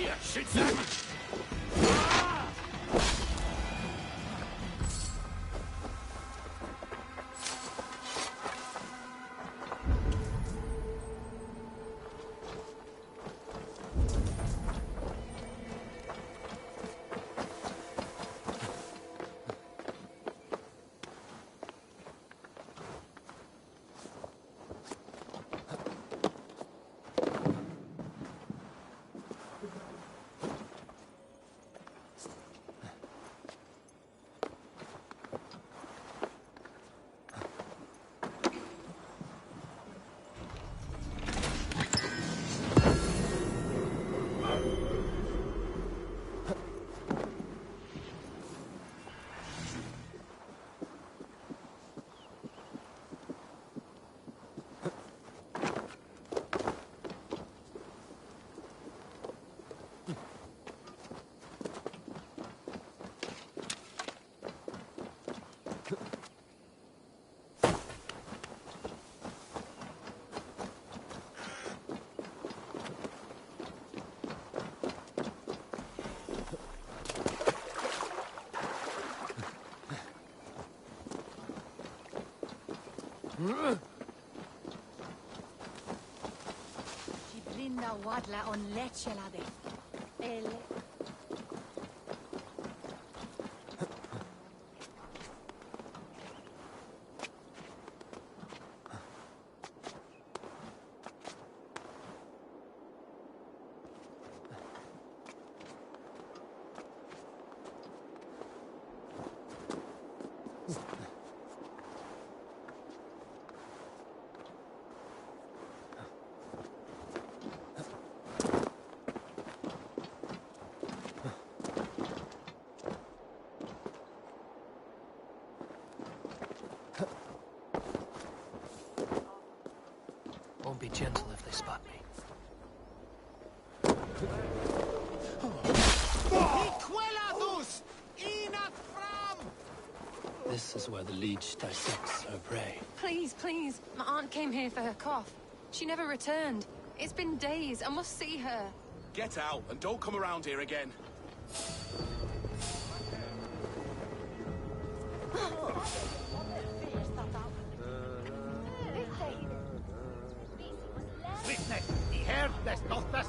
Here, shit them! Brinda wadla on lechelade. Ele. Won't be gentle if they spot me. This is where the leech dissects her prey. Please, please. My aunt came here for her cough. She never returned. It's been days. I must see her. Get out and don't come around here again. Witness, he heard this, not this.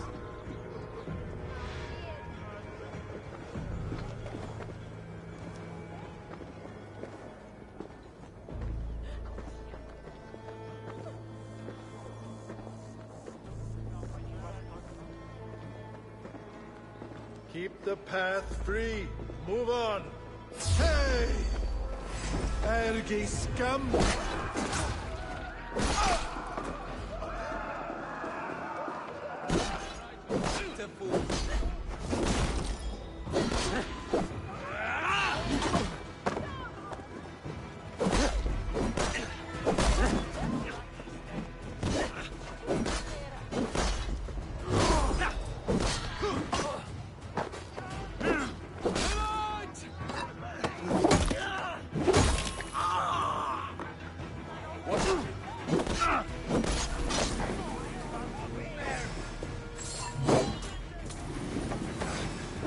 Keep the path free. Move on. Hey! Ergi scum!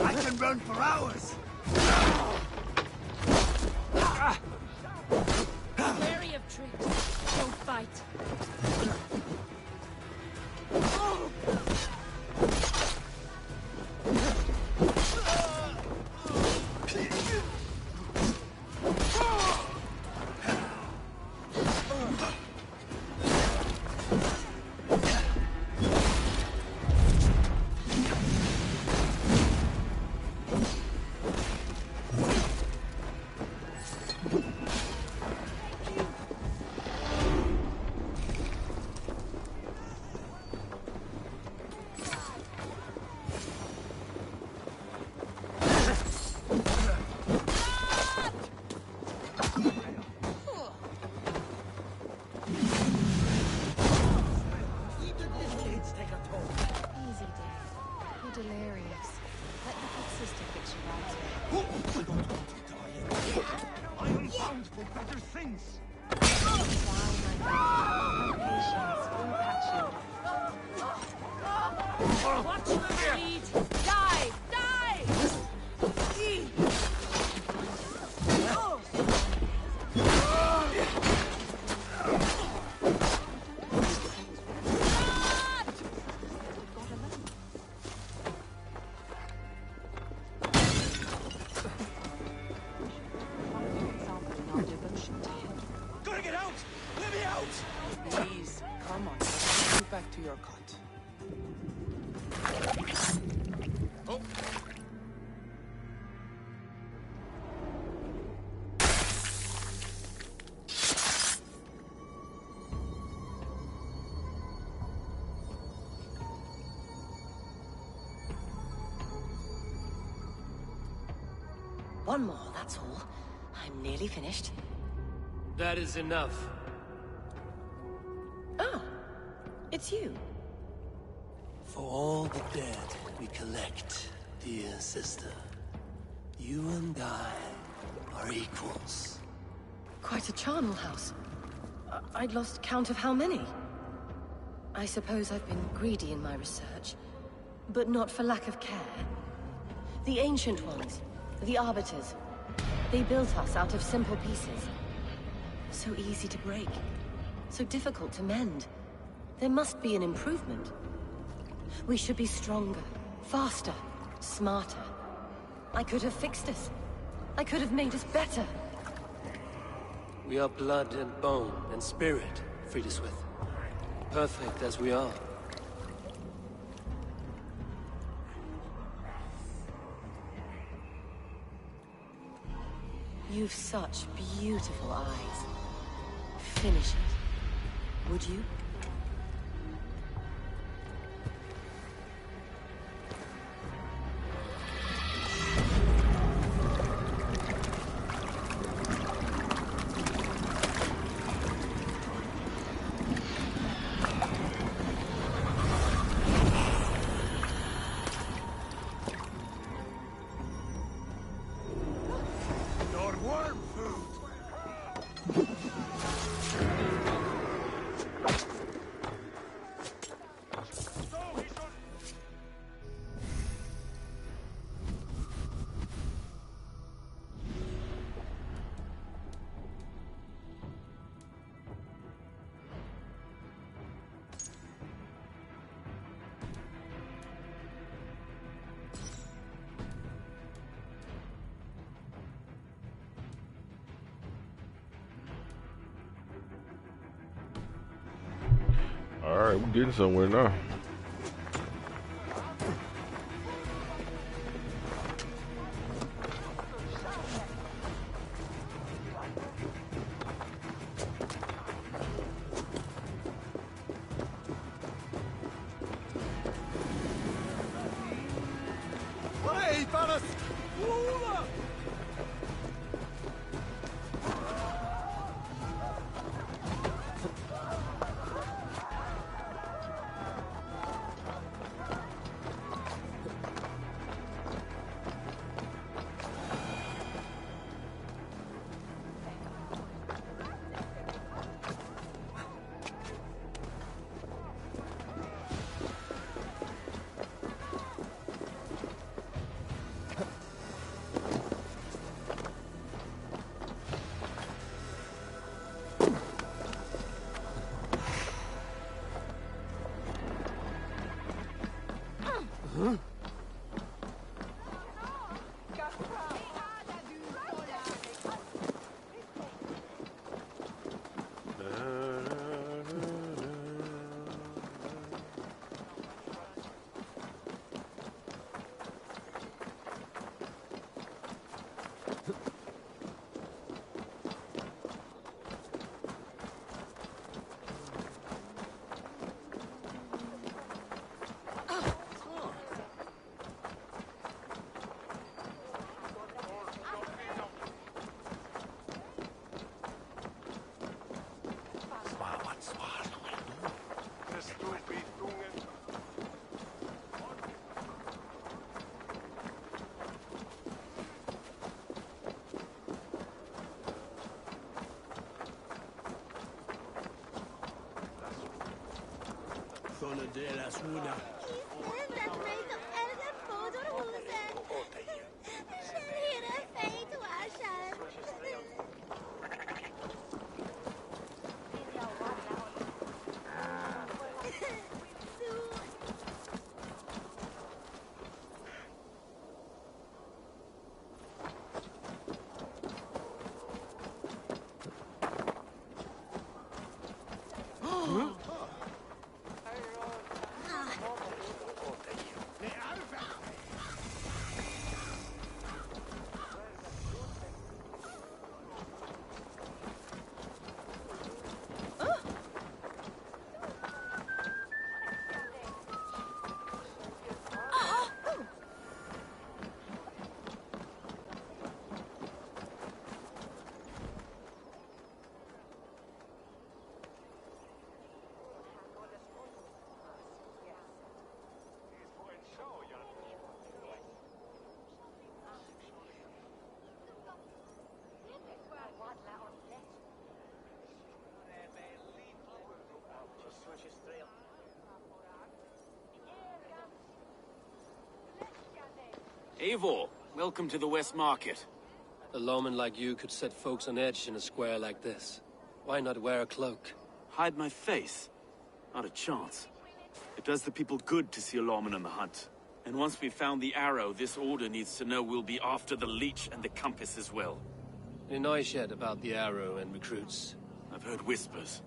I can run for hours. Wary of tricks. Don't fight. Delirious. Let the good sister fix your eyes. I don't want to die. I am bound for better things. Why, my God? Have patience. We'll catch you. Watch the bleed. Die! One more, that's all. I'm nearly finished. That is enough. Oh, it's you. For all the dead we collect, dear sister, you and I are equals. Quite a charnel house. I'd lost count of how many. I suppose I've been greedy in my research, but not for lack of care. The Ancient Ones, the Arbiters, they built us out of simple pieces. So easy to break, so difficult to mend. There must be an improvement. We should be stronger, faster, smarter. I could have fixed us. I could have made us better. We are blood and bone and spirit, Friedeswith. Perfect as we are. You've such beautiful eyes. Finish it, would you? Alright, we're getting somewhere now. Delas una. Eivor, welcome to the West Market. A lawman like you could set folks on edge in a square like this. Why not wear a cloak? Hide my face? Not a chance. It does the people good to see a lawman on the hunt. And once we've found the arrow, this order needs to know we'll be after the leech and the compass as well. Any noise yet about the arrow and recruits? I've heard whispers.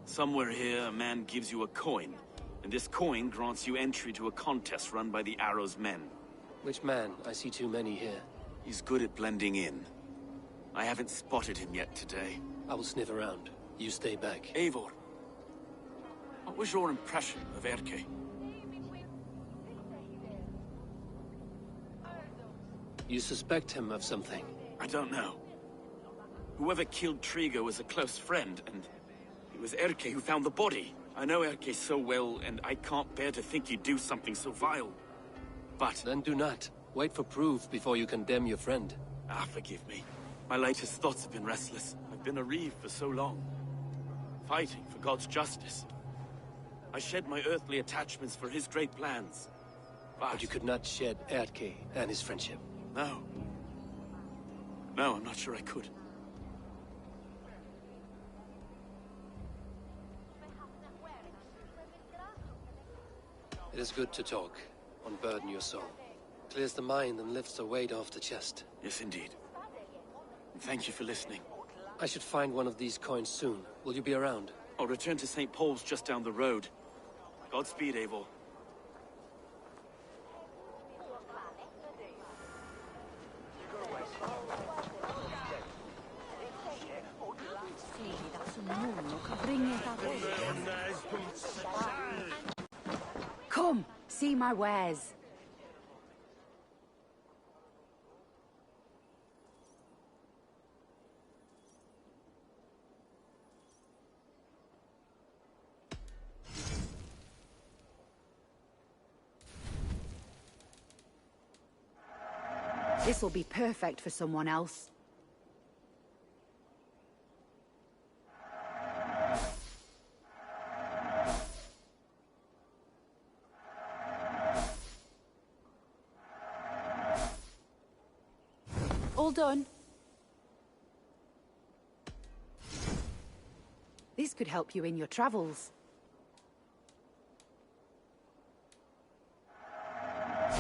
Somewhere here, a man gives you a coin, and this coin grants you entry to a contest run by the Arrow's men. Which man? I see too many here. He's good at blending in. I haven't spotted him yet today. I will sniff around. You stay back. Eivor, what was your impression of Erke? You suspect him of something? I don't know. Whoever killed Trigo was a close friend, and it was Erke who found the body. I know Erke so well, and I can't bear to think he'd do something so vile. But... Then do not. Wait for proof before you condemn your friend. Ah, forgive me. My latest thoughts have been restless. I've been a reeve for so long. Fighting for God's justice. I shed my earthly attachments for his great plans. But you could not shed Erke and his friendship. No. No, I'm not sure I could. It is good to talk. Unburden your soul. Clears the mind and lifts the weight off the chest. Yes, indeed. And thank you for listening. I should find one of these coins soon. Will you be around? I'll return to St. Paul's just down the road. Godspeed, Eivor. Come, see my wares. This'll be perfect for someone else. All done. This could help you in your travels.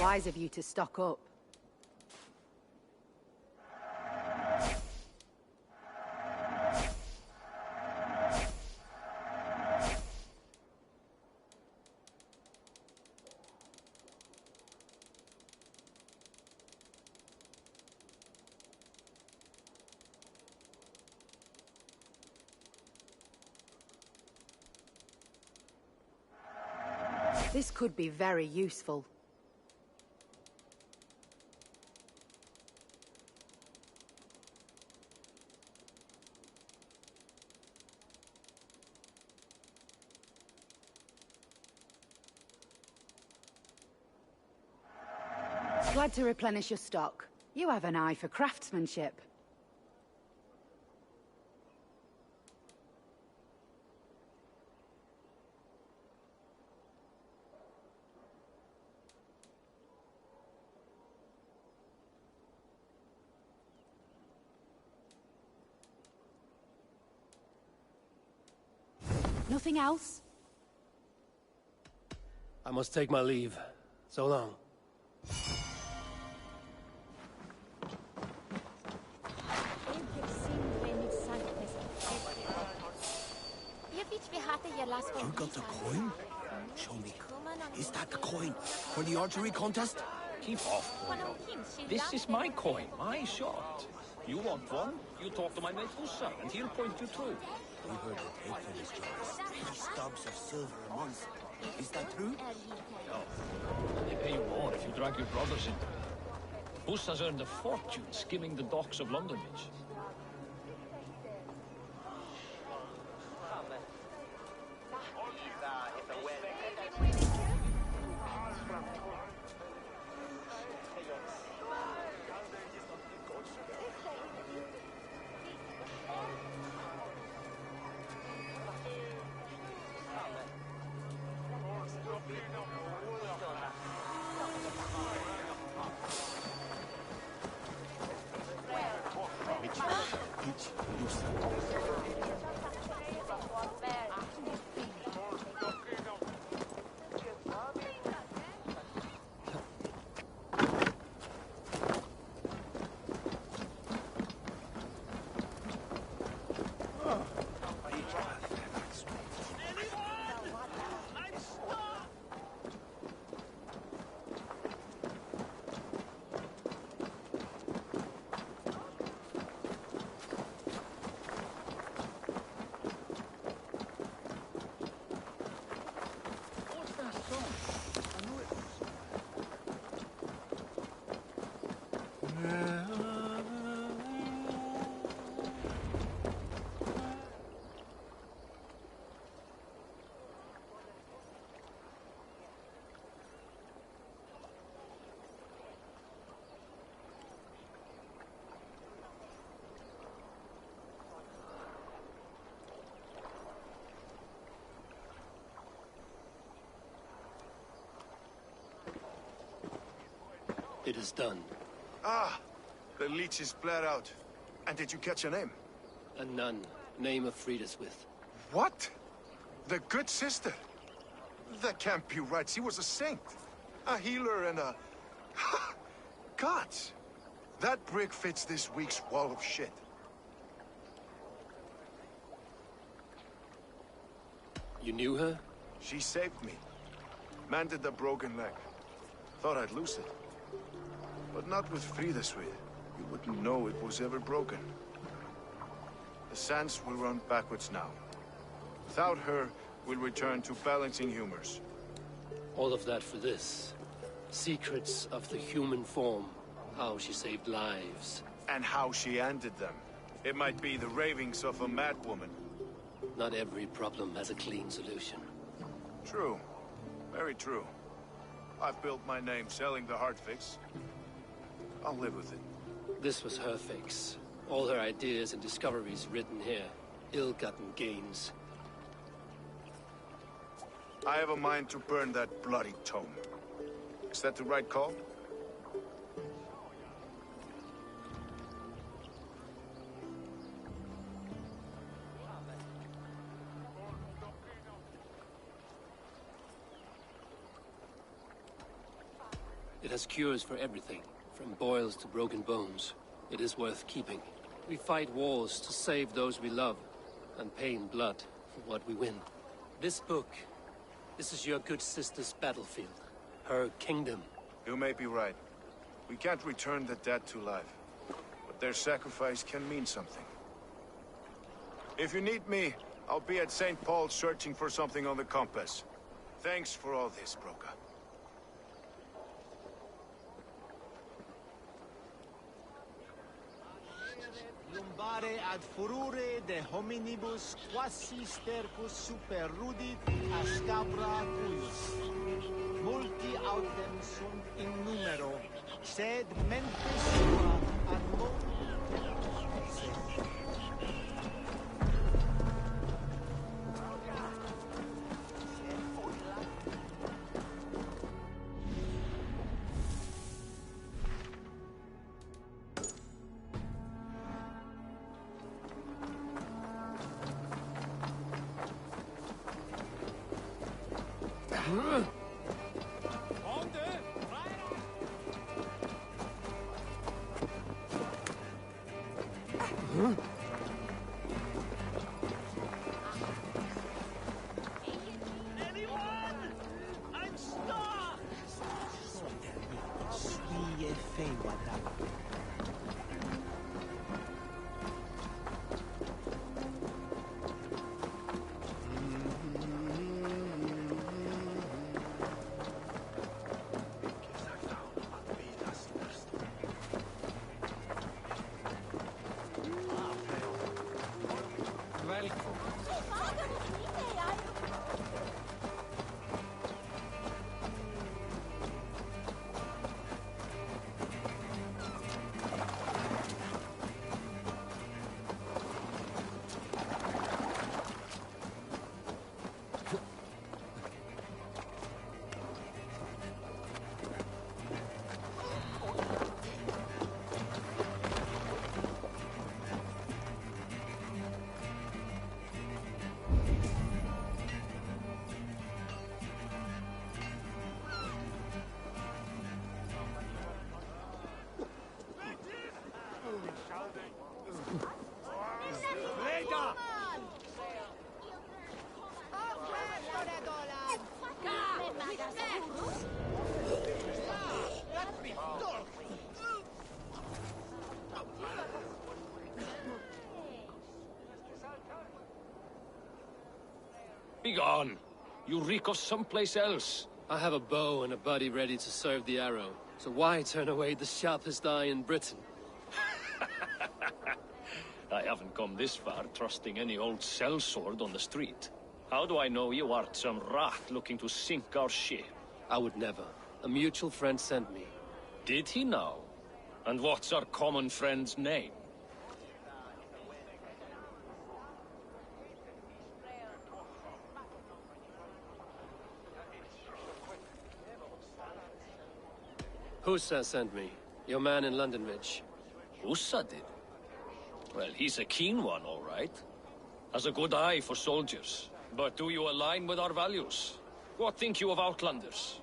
Wise of you to stock up. This could be very useful. Glad to replenish your stock. You have an eye for craftsmanship. Nothing else? I must take my leave. So long. You got the coin? Show me. Is that the coin for the archery contest? Keep off, Bruno. This is my coin, my shot. You want one? You talk to my mate Fussa, and he'll point you through. We heard the take for this job is 3 stubs of silver a month. Is that true? No. They pay you more if you drag your brothers in. Fussa's earned a fortune skimming the docks of London Beach. It is done. Ah, the leech is flat out. And did you catch a name? A nun, name of Friediswith. What? The good sister? That can't be right. She was a saint. A healer and a... Gods! That brick fits this week's wall of shit. You knew her? She saved me. Mended the broken leg. Thought I'd lose it. But not with Friediswith. You wouldn't know it was ever broken. The sands will run backwards now. Without her, we'll return to balancing humors. All of that for this. Secrets of the human form. How she saved lives. And how she ended them. It might be the ravings of a madwoman. Not every problem has a clean solution. True. Very true. I've built my name selling the heart fix. I'll live with it. This was her fix. All her ideas and discoveries written here. Ill-gotten gains. I have a mind to burn that bloody tome. Is that the right call? It has cures for everything, from boils to broken bones. It is worth keeping. We fight wars to save those we love, and pay in blood for what we win. This book, this is your good sister's battlefield. Her kingdom. You may be right. We can't return the dead to life. But their sacrifice can mean something. If you need me, I'll be at St. Paul's searching for something on the compass. Thanks for all this, Broca. Lumbare ad furore de hominibus quasi stercus super rudit ascabra cuius. Multi autem sunt in numero, sed mente sua ad Be gone. You reek of someplace else. I have a bow and a buddy ready to serve the arrow. So why turn away the sharpest eye in Britain? I haven't come this far trusting any old sellsword on the street. How do I know you art some rat looking to sink our ship? I would never. A mutual friend sent me. Did he now? And what's our common friend's name? Hussa sent me. Your man in London Ridge. Hussa did? Well, he's a keen one, all right. Has a good eye for soldiers. But do you align with our values? What think you of Outlanders?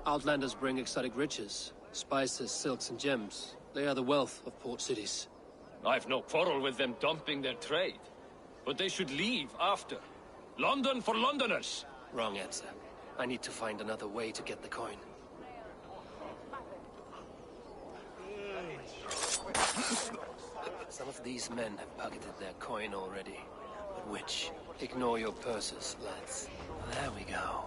Outlanders bring exotic riches. Spices, silks, and gems. They are the wealth of port cities. I've no quarrel with them dumping their trade. But they should leave after. London for Londoners! Wrong answer. I need to find another way to get the coin. Some of these men have pocketed their coin already. But which? Ignore your purses, lads. There we go.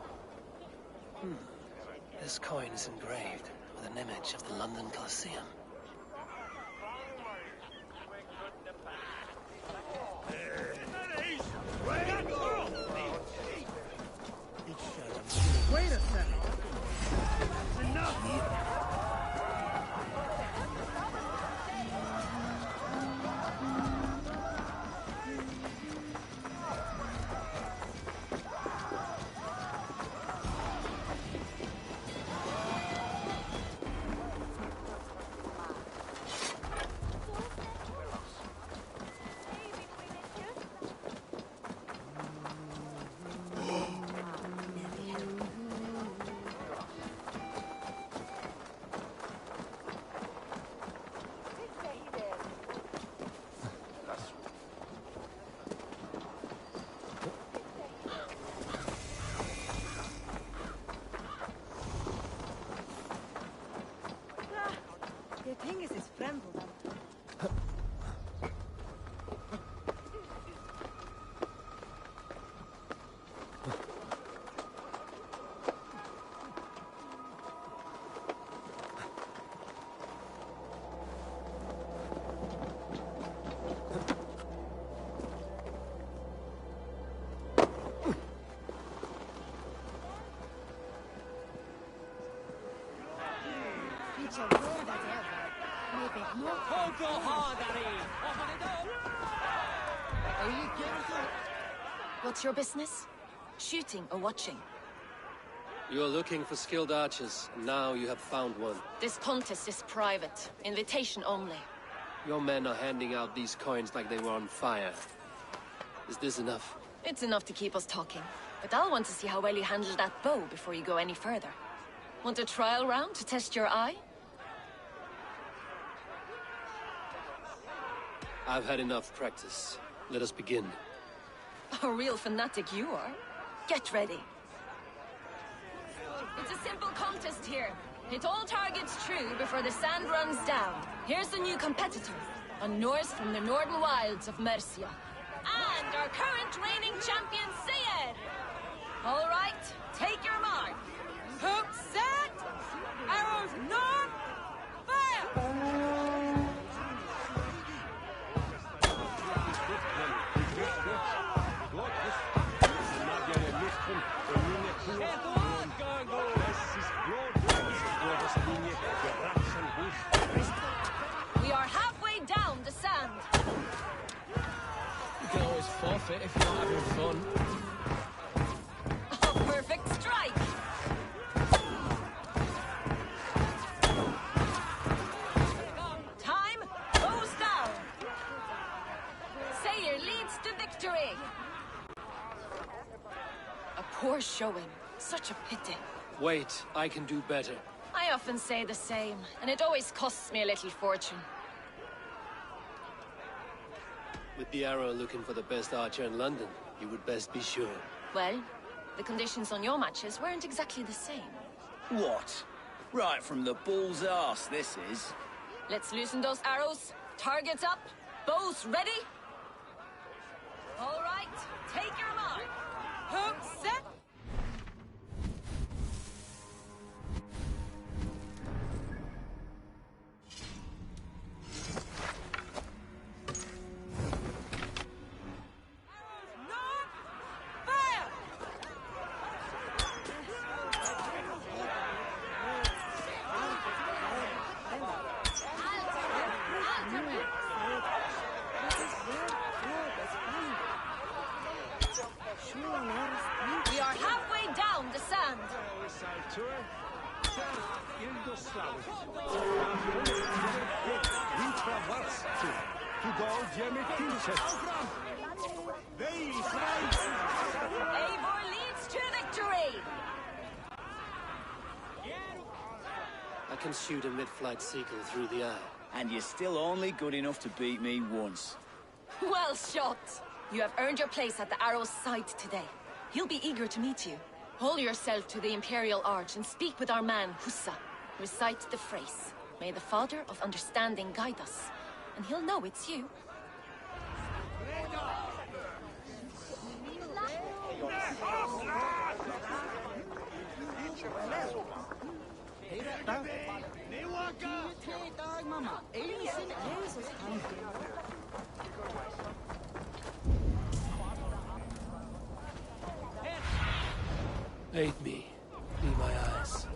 This coin is engraved with an image of the London Colosseum. Wait a second. Enough! What's your business? Shooting or watching? You are looking for skilled archers, and now you have found one. This contest is private. Invitation only. Your men are handing out these coins like they were on fire. Is this enough? It's enough to keep us talking. But I'll want to see how well you handle that bow before you go any further. Want a trial round to test your eye? I've had enough practice. Let us begin. A real fanatic you are. Get ready. It's a simple contest here. Hit all targets true before the sand runs down. Here's the new competitor. A Norse from the northern wilds of Mercia. And our current reigning champion, Seer! All right, take your mark. Hook set! Arrows north! Fire! We are halfway down the sand. You can always forfeit if you're not having fun. poor showing. Such a pity. Wait, I can do better. I often say the same, and it always costs me a little fortune. With the arrow looking for the best archer in London, you would best be sure. Well, the conditions on your matches weren't exactly the same. What? Right from the bull's arse, this is. Let's loosen those arrows. Targets up. Bows ready. All right, take your mark. Hook set. We are halfway down the sand. Eivor leads to victory. I can shoot a mid-flight seagull through the eye. And you're still only good enough to beat me once. Well shot. You have earned your place at the Arrow's side today. He'll be eager to meet you. Hold yourself to the Imperial Arch and speak with our man, Hussa. Recite the phrase. May the Father of Understanding guide us. And he'll know it's you. Aid me. Be my eyes.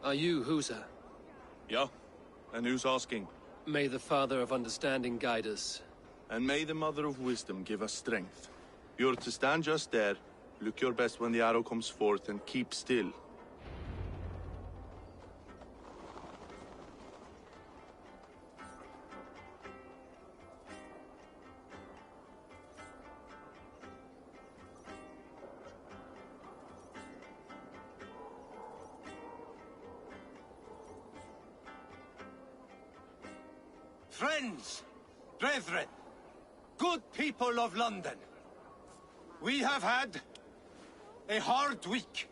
Are you Husa? Yeah. And who's asking? May the Father of Understanding guide us. And may the Mother of Wisdom give us strength. You're to stand just there, look your best when the arrow comes forth, and keep still. Friends, brethren, good people of London, we have had a hard week.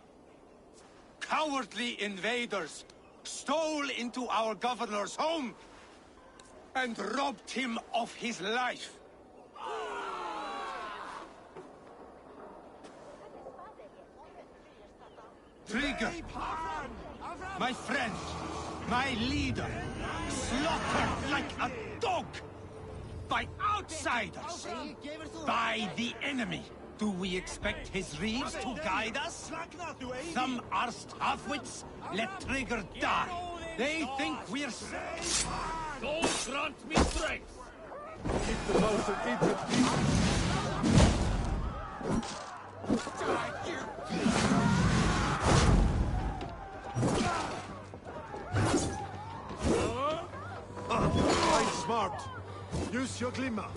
Cowardly invaders stole into our governor's home and robbed him of his life. Trigger, my friend, my leader, slaughtered like a dog by outsiders, by the enemy. Do we expect his reeves to guide us? Some arsed halfwits let Trigger die. They think we're safe. Don't grant me strength! Keep the most of it. Fight smart. Use your glimmer.